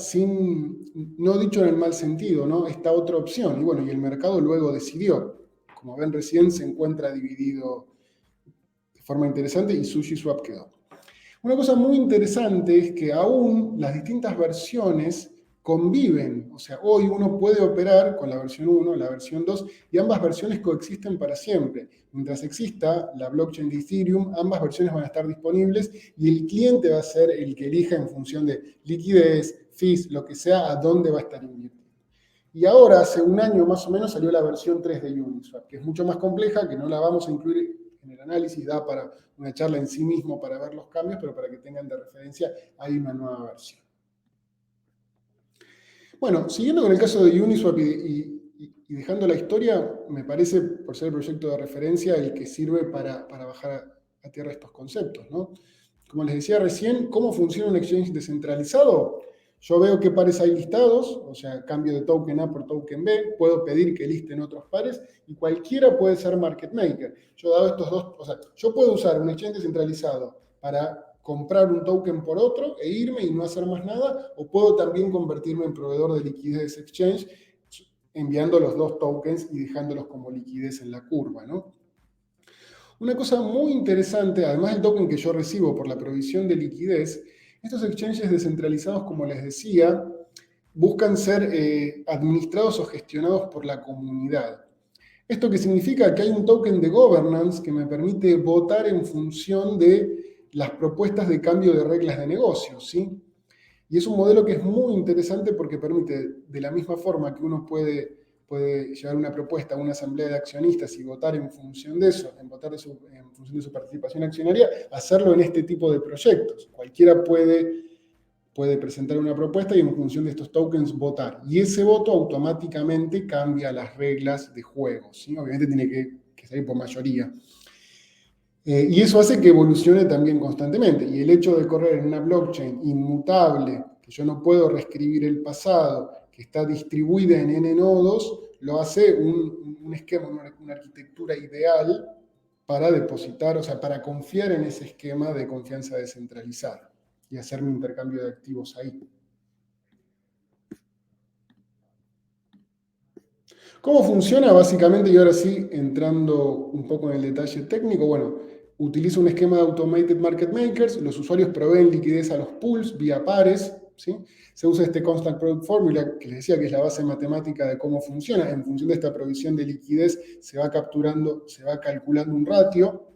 no dicho en el mal sentido, ¿no? Esta otra opción. Y bueno, y el mercado luego decidió. Como ven recién, se encuentra dividido de forma interesante y SushiSwap quedó. Una cosa muy interesante es que aún las distintas versiones conviven. O sea, hoy uno puede operar con la versión 1, la versión 2, y ambas versiones coexisten para siempre. Mientras exista la blockchain de Ethereum, ambas versiones van a estar disponibles y el cliente va a ser el que elija en función de liquidez, fees, lo que sea, a dónde va a estar invirtiendo. Y ahora, hace un año más o menos, salió la versión 3 de Uniswap, que es mucho más compleja, que no la vamos a incluir en el análisis, da para una charla en sí mismo para ver los cambios, pero para que tengan de referencia, hay una nueva versión. Bueno, siguiendo con el caso de Uniswap y dejando la historia, me parece, por ser el proyecto de referencia, el que sirve para bajar a tierra estos conceptos, ¿no? Como les decía recién, ¿cómo funciona un exchange descentralizado? Yo veo qué pares hay listados, o sea, cambio de token A por token B, puedo pedir que listen otros pares y cualquiera puede ser market maker. Yo dado estos dos, o sea, yo puedo usar un exchange descentralizado para comprar un token por otro e irme y no hacer más nada, o puedo también convertirme en proveedor de liquidez de ese exchange enviando los dos tokens y dejándolos como liquidez en la curva, ¿no? Una cosa muy interesante, además del token que yo recibo por la provisión de liquidez, estos exchanges descentralizados, como les decía, buscan ser administrados o gestionados por la comunidad. ¿Esto qué significa? Que hay un token de governance que me permite votar en función de las propuestas de cambio de reglas de negocio, ¿sí? Y es un modelo que es muy interesante porque permite, de la misma forma que uno puede llevar una propuesta a una asamblea de accionistas y votar en función de eso, en función de su participación accionaria, hacerlo en este tipo de proyectos. Cualquiera puede presentar una propuesta y en función de estos tokens votar. Y ese voto automáticamente cambia las reglas de juego, ¿sí? Obviamente tiene que salir por mayoría. Y eso hace que evolucione también constantemente. Y el hecho de correr en una blockchain inmutable, que yo no puedo reescribir el pasado, que está distribuida en N nodos, lo hace un esquema, una arquitectura ideal para depositar, o sea, para confiar en ese esquema de confianza descentralizada y hacer mi intercambio de activos ahí. ¿Cómo funciona? Básicamente, y ahora sí, entrando un poco en el detalle técnico, bueno, utiliza un esquema de Automated Market Makers, los usuarios proveen liquidez a los pools vía pares, ¿sí? Se usa este Constant Product Formula, que les decía que es la base matemática de cómo funciona. En función de esta provisión de liquidez se va calculando un ratio,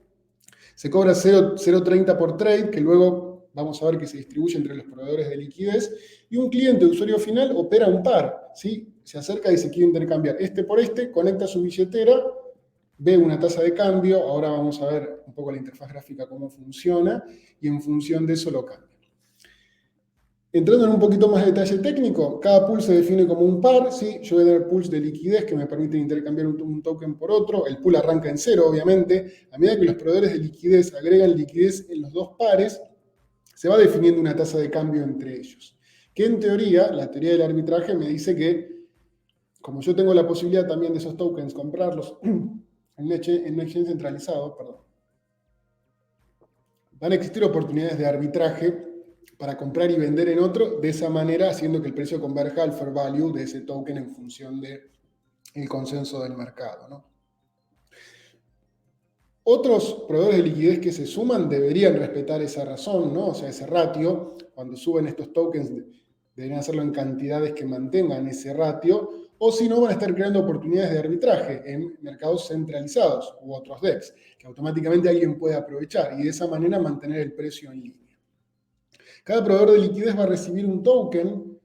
se cobra 0,30 por trade, que luego vamos a ver que se distribuye entre los proveedores de liquidez, y un cliente o usuario final opera un par, ¿sí? Se acerca y se quiere intercambiar este por este, conecta su billetera, ve una tasa de cambio, ahora vamos a ver un poco la interfaz gráfica cómo funciona, y en función de eso lo cambia. Entrando en un poquito más de detalle técnico, cada pool se define como un par, ¿sí? Yo voy a tener pools de liquidez que me permiten intercambiar un token por otro, el pool arranca en cero, obviamente, a medida que los proveedores de liquidez agregan liquidez en los dos pares, se va definiendo una tasa de cambio entre ellos. Que en teoría, la teoría del arbitraje me dice que, como yo tengo la posibilidad también de esos tokens comprarlos en un exchange centralizado, perdón, van a existir oportunidades de arbitraje para comprar y vender en otro, de esa manera haciendo que el precio converja al fair value de ese token en función del consenso del mercado, ¿no? Otros proveedores de liquidez que se suman deberían respetar esa razón, ¿no? O sea, ese ratio. Cuando suben estos tokens, deberían hacerlo en cantidades que mantengan ese ratio, o si no, van a estar creando oportunidades de arbitraje en mercados centralizados u otros DEX, que automáticamente alguien puede aprovechar y de esa manera mantener el precio en línea. Cada proveedor de liquidez va a recibir un token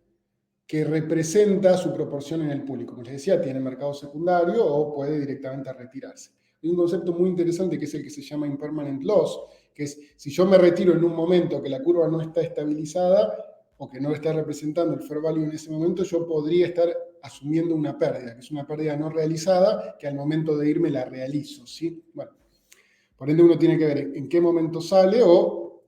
que representa su proporción en el público. Como les decía, tiene mercado secundario o puede directamente retirarse. Hay un concepto muy interesante que es el que se llama impermanent loss, que es si yo me retiro en un momento que la curva no está estabilizada o que no está representando el fair value en ese momento, yo podría estar asumiendo una pérdida, que es una pérdida no realizada, que al momento de irme la realizo, ¿sí? Bueno, por ende uno tiene que ver en qué momento sale o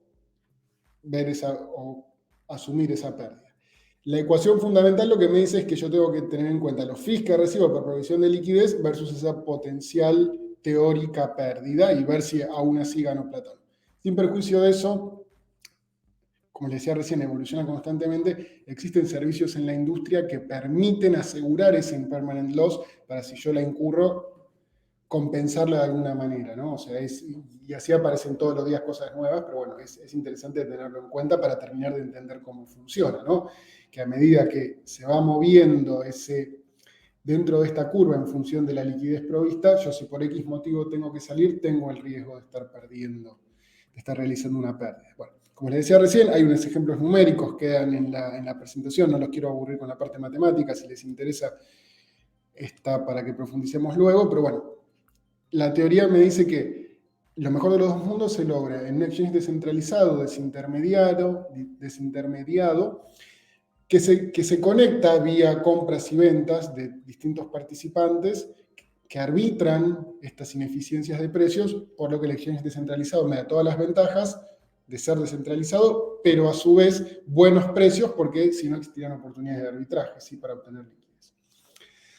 asumir esa pérdida. La ecuación fundamental lo que me dice es que yo tengo que tener en cuenta los fees que recibo por provisión de liquidez versus esa potencial teórica pérdida y ver si aún así gano plata. Sin perjuicio de eso, como les decía recién, evoluciona constantemente. Existen servicios en la industria que permiten asegurar ese impermanent loss para si yo la incurro, compensarla de alguna manera, ¿no? O sea, y así aparecen todos los días cosas nuevas, pero bueno, es interesante tenerlo en cuenta para terminar de entender cómo funciona, ¿no? Que a medida que se va moviendo dentro de esta curva en función de la liquidez provista, yo si por X motivo tengo que salir, tengo el riesgo de estar perdiendo, de estar realizando una pérdida. Bueno, como les decía recién, hay unos ejemplos numéricos que quedan en la presentación, no los quiero aburrir con la parte matemática, si les interesa está para que profundicemos luego, pero bueno, la teoría me dice que lo mejor de los dos mundos se logra en un exchange descentralizado, desintermediado, que se conecta vía compras y ventas de distintos participantes que arbitran estas ineficiencias de precios, por lo que el exchange descentralizado me da todas las ventajas de ser descentralizado, pero a su vez buenos precios, porque si no existirían oportunidades de arbitraje, ¿sí? Para obtener liquidez.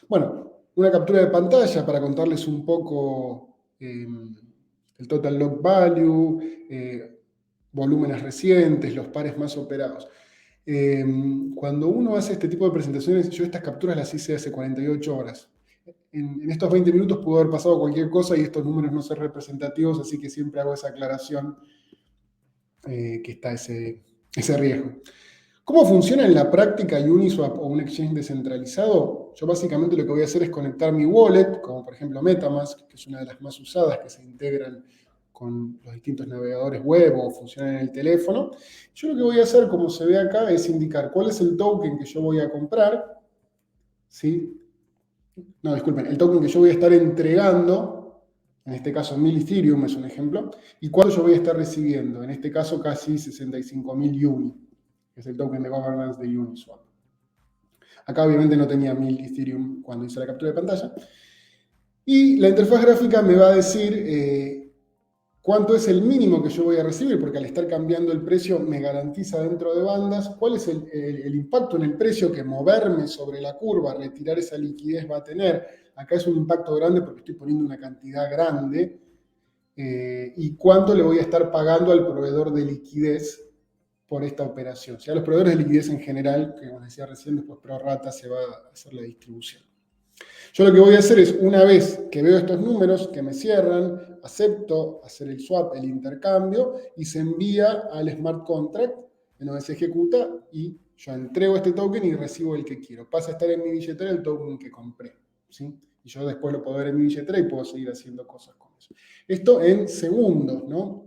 Bueno, una captura de pantalla para contarles un poco el total log value, volúmenes recientes, los pares más operados. Cuando uno hace este tipo de presentaciones, yo estas capturas las hice hace 48 horas. En estos 20 minutos pudo haber pasado cualquier cosa y estos números no son representativos, así que siempre hago esa aclaración que está ese riesgo. ¿Cómo funciona en la práctica Uniswap o un exchange descentralizado? Yo básicamente lo que voy a hacer es conectar mi wallet, como por ejemplo MetaMask, que es una de las más usadas que se integran con los distintos navegadores web o funcionan en el teléfono. Yo lo que voy a hacer, como se ve acá, es indicar cuál es el token que yo voy a comprar, ¿sí? No, disculpen, el token que yo voy a estar entregando, en este caso 1000 Ethereum es un ejemplo, y cuánto yo voy a estar recibiendo, en este caso casi 65.000 UNI, que es el token de governance de Uniswap. Acá obviamente no tenía 1000 Ethereum cuando hice la captura de pantalla. Y la interfaz gráfica me va a decir cuánto es el mínimo que yo voy a recibir, porque al estar cambiando el precio me garantiza dentro de bandas cuál es el impacto en el precio que moverme sobre la curva, retirar esa liquidez va a tener. Acá es un impacto grande porque estoy poniendo una cantidad grande. Y cuánto le voy a estar pagando al proveedor de liquidez por esta operación. O sea, los proveedores de liquidez en general, que como decía recién, después pro rata se va a hacer la distribución. Yo lo que voy a hacer es, una vez que veo estos números que me cierran, acepto hacer el swap, el intercambio, y se envía al smart contract, en donde se ejecuta, y yo entrego este token y recibo el que quiero. Pasa a estar en mi billetera el token que compré, ¿sí? Y yo después lo puedo ver en mi billetera y puedo seguir haciendo cosas con eso. Esto en segundos, ¿no?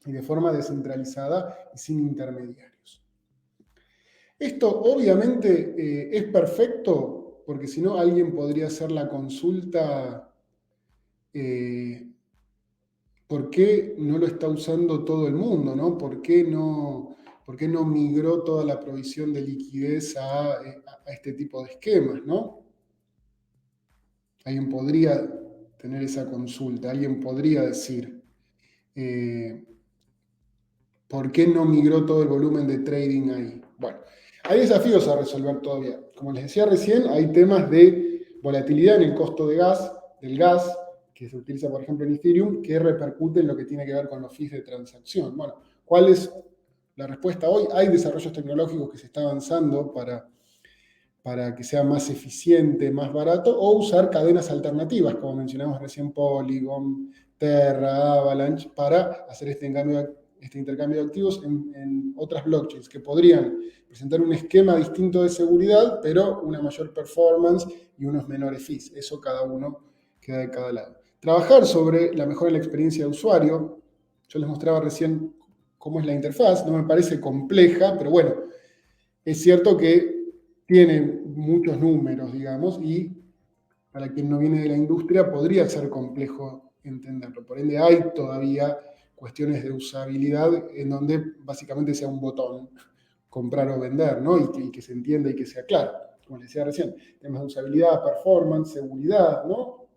Y de forma descentralizada y sin intermediarios. Esto obviamente es perfecto porque si no alguien podría hacer la consulta ¿por qué no lo está usando todo el mundo? ¿No? ¿Por qué no migró toda la provisión de liquidez a este tipo de esquemas? ¿No? Alguien podría tener esa consulta, alguien podría decir ¿por qué no migró todo el volumen de trading ahí? Bueno, hay desafíos a resolver todavía. Como les decía recién, hay temas de volatilidad en el costo del gas, que se utiliza, por ejemplo, en Ethereum, que repercute en lo que tiene que ver con los fees de transacción. Bueno, ¿cuál es la respuesta hoy? Hay desarrollos tecnológicos que se están avanzando para que sea más eficiente, más barato, o usar cadenas alternativas, como mencionamos recién, Polygon, Terra, Avalanche, para hacer este intercambio de activos en otras blockchains que podrían presentar un esquema distinto de seguridad, pero una mayor performance y unos menores fees. Eso cada uno queda de cada lado. Trabajar sobre la mejora de la experiencia de usuario. Yo les mostraba recién cómo es la interfaz, no me parece compleja, pero bueno, es cierto que tiene muchos números, digamos, y para quien no viene de la industria podría ser complejo entenderlo. Por ende, hay todavía cuestiones de usabilidad en donde básicamente sea un botón, comprar o vender, ¿no? Y que se entienda y que sea claro. Como les decía recién, temas de usabilidad, performance, seguridad, ¿no?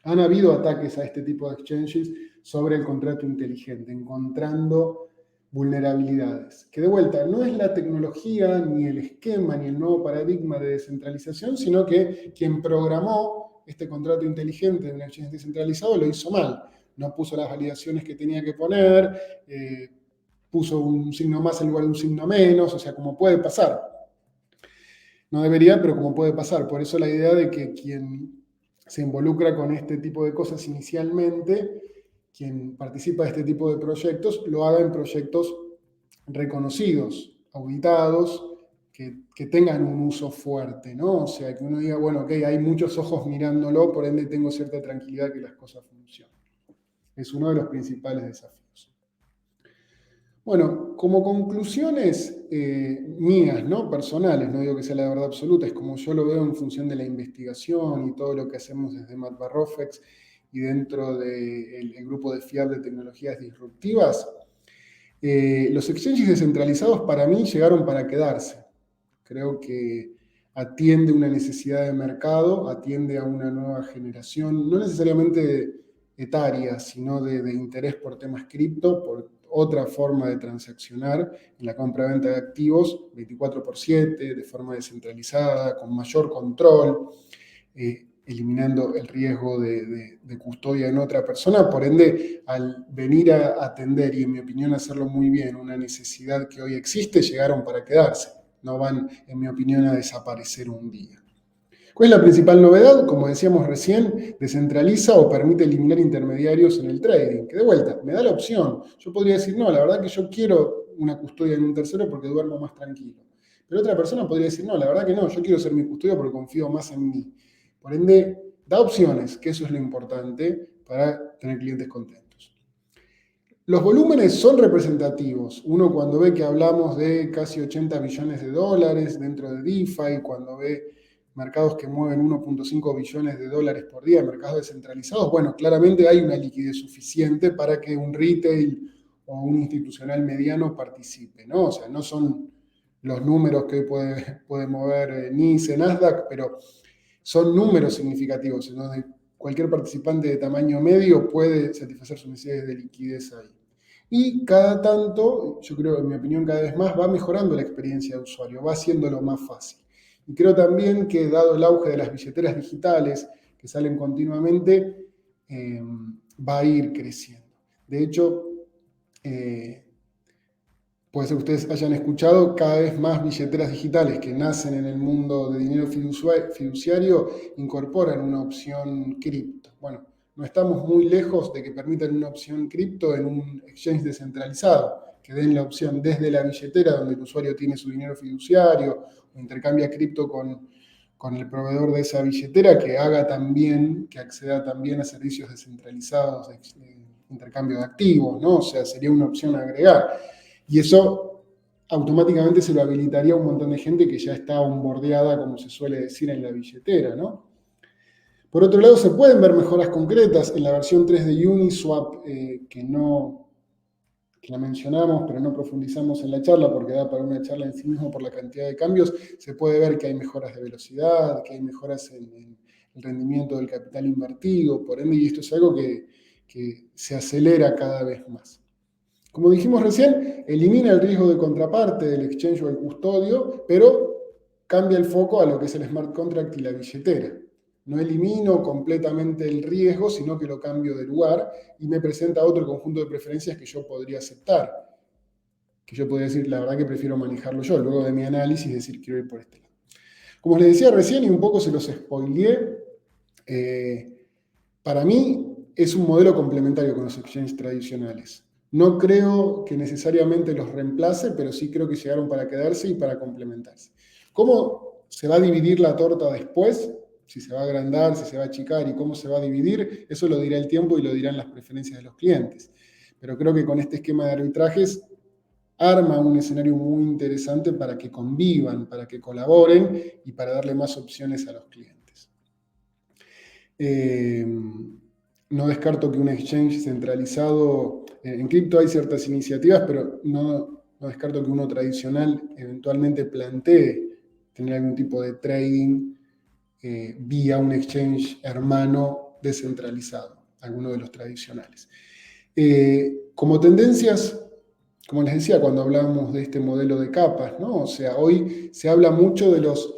Han habido ataques a este tipo de exchanges sobre el contrato inteligente, encontrando vulnerabilidades. Que de vuelta, no es la tecnología, ni el esquema, ni el nuevo paradigma de descentralización, sino que quien programó este contrato inteligente de un exchange descentralizado lo hizo mal. No puso las validaciones que tenía que poner, puso un signo más en lugar de un signo menos, o sea, como puede pasar. No debería, pero como puede pasar. Por eso la idea de que quien se involucra con este tipo de cosas inicialmente, quien participa de este tipo de proyectos, lo haga en proyectos reconocidos, auditados, que tengan un uso fuerte, ¿no? O sea, que uno diga, bueno, ok, hay muchos ojos mirándolo, por ende tengo cierta tranquilidad que las cosas funcionan. Es uno de los principales desafíos. Bueno, como conclusiones mías, ¿no? Personales, no digo que sea la verdad absoluta, es como yo lo veo en función de la investigación y todo lo que hacemos desde Matbarrofex y dentro del grupo de FIAB de tecnologías disruptivas. Los exchanges descentralizados para mí llegaron para quedarse. Creo que atiende una necesidad de mercado, atiende a una nueva generación, no necesariamente etaria, sino de interés por temas cripto, por otra forma de transaccionar en la compra-venta de activos, 24/7, de forma descentralizada, con mayor control, eliminando el riesgo de custodia en otra persona. Por ende, al venir a atender y, en mi opinión, hacerlo muy bien, una necesidad que hoy existe, llegaron para quedarse. No van, en mi opinión, a desaparecer un día. ¿Cuál es la principal novedad? Como decíamos recién, descentraliza o permite eliminar intermediarios en el trading. Que de vuelta, me da la opción. Yo podría decir, no, la verdad que yo quiero una custodia en un tercero porque duermo más tranquilo. Pero otra persona podría decir, no, la verdad que no, yo quiero ser mi custodia porque confío más en mí. Por ende, da opciones, que eso es lo importante para tener clientes contentos. Los volúmenes son representativos. Uno cuando ve que hablamos de casi 80 billones de dólares dentro de DeFi, cuando ve mercados que mueven 1.5 billones de dólares por día, mercados descentralizados, bueno, claramente hay una liquidez suficiente para que un retail o un institucional mediano participe, ¿no? O sea, no son los números que puede mover NICE, Nasdaq, pero son números significativos, en donde cualquier participante de tamaño medio puede satisfacer sus necesidades de liquidez ahí. Y cada tanto, yo creo, en mi opinión, cada vez más va mejorando la experiencia de usuario, va haciéndolo más fácil. Y creo también que, dado el auge de las billeteras digitales que salen continuamente, va a ir creciendo. De hecho, puede ser que ustedes hayan escuchado cada vez más billeteras digitales que nacen en el mundo de dinero fiduciario incorporan una opción cripto. Bueno, no estamos muy lejos de que permitan una opción cripto en un exchange descentralizado, que den la opción desde la billetera donde el usuario tiene su dinero fiduciario o intercambia cripto con el proveedor de esa billetera, que haga también, que acceda también a servicios descentralizados de intercambio de activos, ¿no? O sea, sería una opción a agregar. Y eso automáticamente se lo habilitaría a un montón de gente que ya está onboardeada, como se suele decir, en la billetera, ¿no? Por otro lado, se pueden ver mejoras concretas en la versión 3 de Uniswap, que la mencionamos, pero no profundizamos en la charla porque da para una charla en sí mismo por la cantidad de cambios. Se puede ver que hay mejoras de velocidad, que hay mejoras en el rendimiento del capital invertido, por ende, y esto es algo que se acelera cada vez más. Como dijimos recién, elimina el riesgo de contraparte del exchange o el custodio, pero cambia el foco a lo que es el smart contract y la billetera. No elimino completamente el riesgo, sino que lo cambio de lugar y me presenta otro conjunto de preferencias que yo podría aceptar. Que yo podría decir, la verdad que prefiero manejarlo yo, luego de mi análisis, decir, quiero ir por este lado. Como les decía recién, y un poco se los spoileé, para mí es un modelo complementario con los exchanges tradicionales. No creo que necesariamente los reemplace, pero sí creo que llegaron para quedarse y para complementarse. ¿Cómo se va a dividir la torta después? Si se va a agrandar, si se va a achicar y cómo se va a dividir, eso lo dirá el tiempo y lo dirán las preferencias de los clientes. Pero creo que con este esquema de arbitrajes arma un escenario muy interesante para que convivan, para que colaboren y para darle más opciones a los clientes. No descarto que un exchange centralizado, en cripto hay ciertas iniciativas, pero no descarto que uno tradicional eventualmente plantee tener algún tipo de trading vía un exchange hermano descentralizado, alguno de los tradicionales. Como tendencias, como les decía cuando hablábamos de este modelo de capas, ¿no? O sea, hoy se habla mucho de los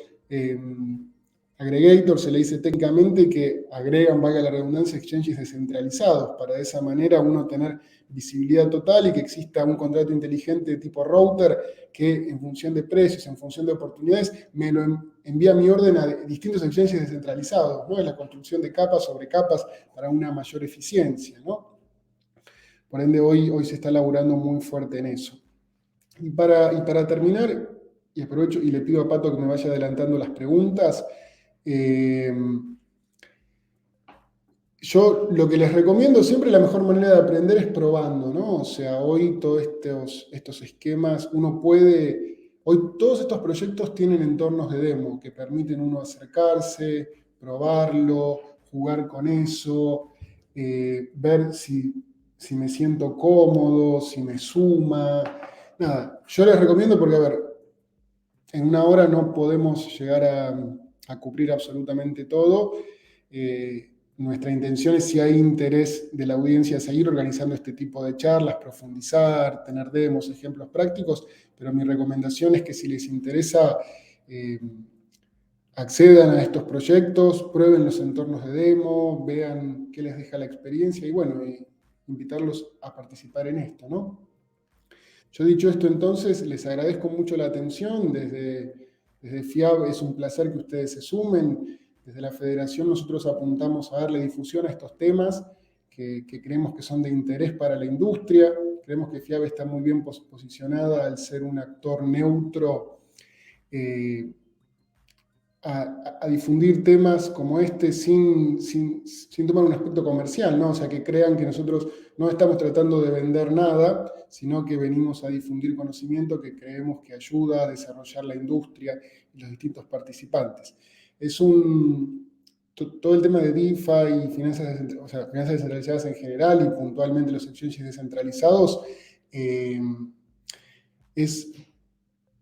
aggregators, se le dice técnicamente que agregan, valga la redundancia, exchanges descentralizados, para de esa manera uno tener visibilidad total y que exista un contrato inteligente tipo router que en función de precios, en función de oportunidades, me lo envía mi orden a distintos exchanges descentralizados, ¿no? Es la construcción de capas sobre capas para una mayor eficiencia, ¿no? Por ende, hoy se está laburando muy fuerte en eso. Y para terminar, y aprovecho y le pido a Pato que me vaya adelantando las preguntas, yo lo que les recomiendo siempre, la mejor manera de aprender es probando, ¿no? O sea, hoy todos estos esquemas, hoy todos estos proyectos tienen entornos de demo que permiten uno acercarse, probarlo, jugar con eso, ver si me siento cómodo, si me suma. Nada, yo les recomiendo porque, a ver, en una hora no podemos llegar a cubrir absolutamente todo. Nuestra intención es, si hay interés de la audiencia, seguir organizando este tipo de charlas, profundizar, tener demos, ejemplos prácticos, pero mi recomendación es que si les interesa, accedan a estos proyectos, prueben los entornos de demo, vean qué les deja la experiencia y bueno, invitarlos a participar en esto, ¿no? Yo dicho esto, entonces, les agradezco mucho la atención. Desde FIAB es un placer que ustedes se sumen. Desde la Federación nosotros apuntamos a darle difusión a estos temas que creemos que son de interés para la industria. Creemos que FIAB está muy bien posicionada al ser un actor neutro a difundir temas como este sin tomar un aspecto comercial, ¿no? O sea, que crean que nosotros no estamos tratando de vender nada, sino que venimos a difundir conocimiento que creemos que ayuda a desarrollar la industria y los distintos participantes. Todo el tema de DeFi y finanzas descentralizadas en general y puntualmente los exchanges descentralizados es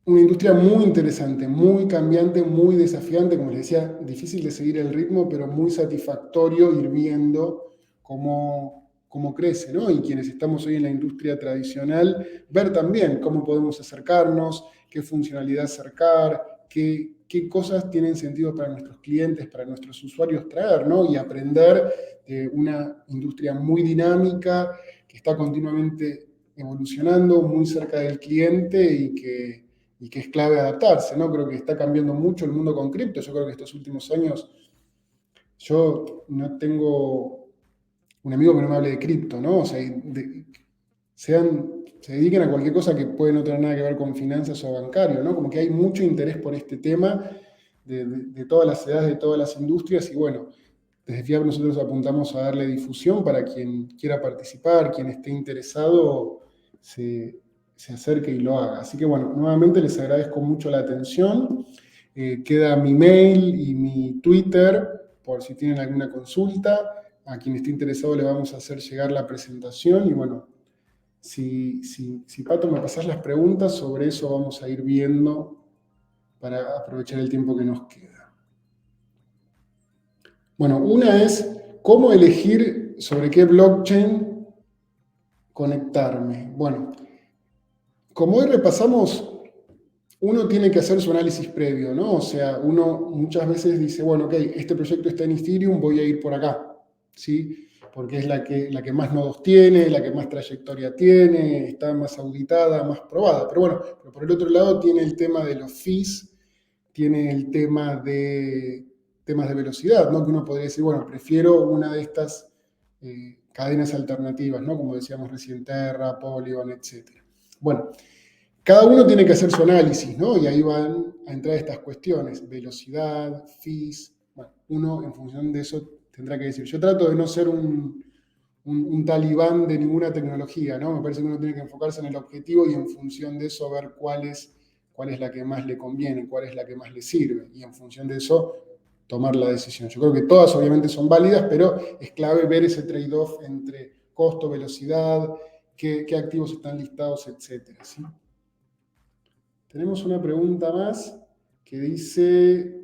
una industria muy interesante, muy cambiante, muy desafiante, como les decía, difícil de seguir el ritmo, pero muy satisfactorio ir viendo cómo crece, ¿no? Y quienes estamos hoy en la industria tradicional, ver también cómo podemos acercarnos, qué funcionalidad acercar, qué cosas tienen sentido para nuestros clientes, para nuestros usuarios traer, ¿no? Y aprender de una industria muy dinámica, que está continuamente evolucionando, muy cerca del cliente y que es clave adaptarse, ¿no? Creo que está cambiando mucho el mundo con cripto. Yo creo que estos últimos años, yo no tengo un amigo que no me hable de cripto, ¿no? O sea, se dediquen a cualquier cosa que puede no tener nada que ver con finanzas o bancario, ¿no? Como que hay mucho interés por este tema de todas las edades, de todas las industrias, y bueno, desde FIAB nosotros apuntamos a darle difusión para quien quiera participar, quien esté interesado, se acerque y lo haga. Así que bueno, nuevamente les agradezco mucho la atención. Queda mi mail y mi Twitter por si tienen alguna consulta. A quien esté interesado le vamos a hacer llegar la presentación y bueno, si Pato me pasás las preguntas, sobre eso vamos a ir viendo para aprovechar el tiempo que nos queda. Bueno, una es cómo elegir sobre qué blockchain conectarme. Bueno, como hoy repasamos, uno tiene que hacer su análisis previo, ¿no? O sea, uno muchas veces dice, bueno, ok, este proyecto está en Ethereum, voy a ir por acá, ¿sí? Porque es la que más nodos tiene, la que más trayectoria tiene, está más auditada, más probada. Pero bueno, pero por el otro lado tiene el tema de los fees, tiene el tema de temas de velocidad, ¿no? Que uno podría decir, bueno, prefiero una de estas cadenas alternativas, ¿no? Como decíamos recién, Terra, Polygon, etc. Bueno, cada uno tiene que hacer su análisis, ¿no? Y ahí van a entrar estas cuestiones, velocidad, fees. Bueno, uno en función de eso tendrá que decir. Yo trato de no ser un talibán de ninguna tecnología, ¿no? Me parece que uno tiene que enfocarse en el objetivo y en función de eso ver cuál es la que más le conviene, cuál es la que más le sirve. Y en función de eso tomar la decisión. Yo creo que todas obviamente son válidas, pero es clave ver ese trade-off entre costo, velocidad, qué activos están listados, etcétera, ¿sí? Tenemos una pregunta más que dice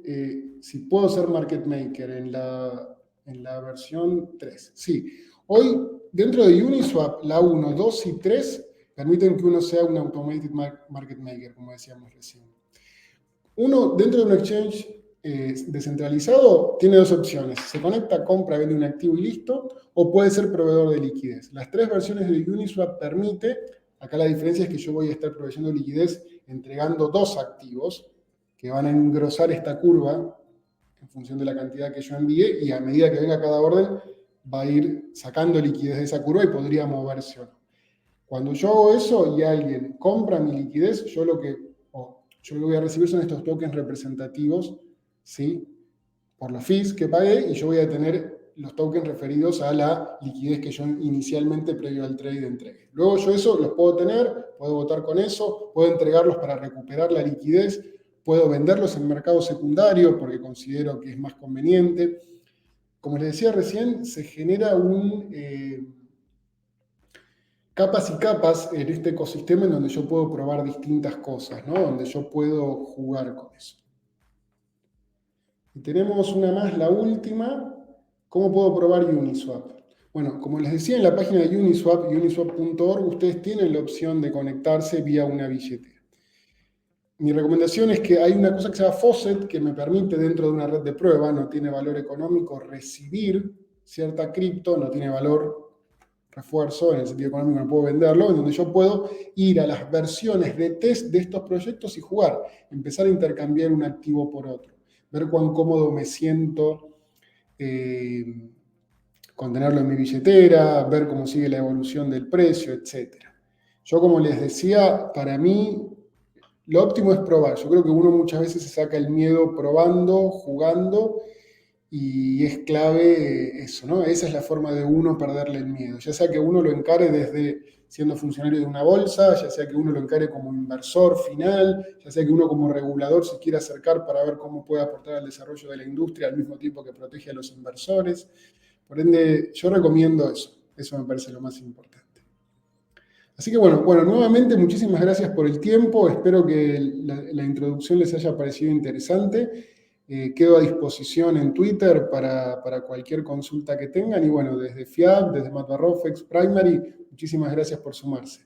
si puedo ser market maker en la versión 3. Sí, hoy dentro de Uniswap, la 1, 2 y 3 permiten que uno sea un automated market maker, como decíamos recién. Uno, dentro de un exchange descentralizado, tiene dos opciones. Se conecta, compra, vende un activo y listo, o puede ser proveedor de liquidez. Las tres versiones de Uniswap permite, acá la diferencia es que yo voy a estar proveyendo liquidez entregando dos activos que van a engrosar esta curva en función de la cantidad que yo envíe y a medida que venga cada orden va a ir sacando liquidez de esa curva y podría moverse o no. Cuando yo hago eso y alguien compra mi liquidez, yo lo que voy a recibir son estos tokens representativos, ¿sí? Por los fees que pagué y yo voy a tener los tokens referidos a la liquidez que yo inicialmente previo al trade entregué. Luego yo eso los puedo tener, puedo votar con eso, puedo entregarlos para recuperar la liquidez, puedo venderlos en mercado secundario porque considero que es más conveniente. Como les decía recién, se genera capas y capas en este ecosistema en donde yo puedo probar distintas cosas, ¿no? Donde yo puedo jugar con eso. Y tenemos una más, la última. ¿Cómo puedo probar Uniswap? Bueno, como les decía en la página de Uniswap, uniswap.org, ustedes tienen la opción de conectarse vía una billetera. Mi recomendación es que hay una cosa que se llama Faucet, que me permite dentro de una red de prueba, no tiene valor económico, recibir cierta cripto, no tiene valor refuerzo, en el sentido económico no puedo venderlo, en donde yo puedo ir a las versiones de test de estos proyectos y jugar, empezar a intercambiar un activo por otro, ver cuán cómodo me siento con tenerlo en mi billetera, ver cómo sigue la evolución del precio, etc. Yo, como les decía, para mí lo óptimo es probar. Yo creo que uno muchas veces se saca el miedo probando, jugando, y es clave eso, ¿no? Esa es la forma de uno perderle el miedo. Ya sea que uno lo encare desde siendo funcionario de una bolsa, ya sea que uno lo encare como inversor final, ya sea que uno como regulador se quiera acercar para ver cómo puede aportar al desarrollo de la industria al mismo tiempo que protege a los inversores. Por ende, yo recomiendo eso. Eso me parece lo más importante. Así que bueno, nuevamente muchísimas gracias por el tiempo. Espero que la introducción les haya parecido interesante. Quedo a disposición en Twitter para cualquier consulta que tengan. Y bueno, desde FIAP, desde Matbarrofex, Primary, muchísimas gracias por sumarse.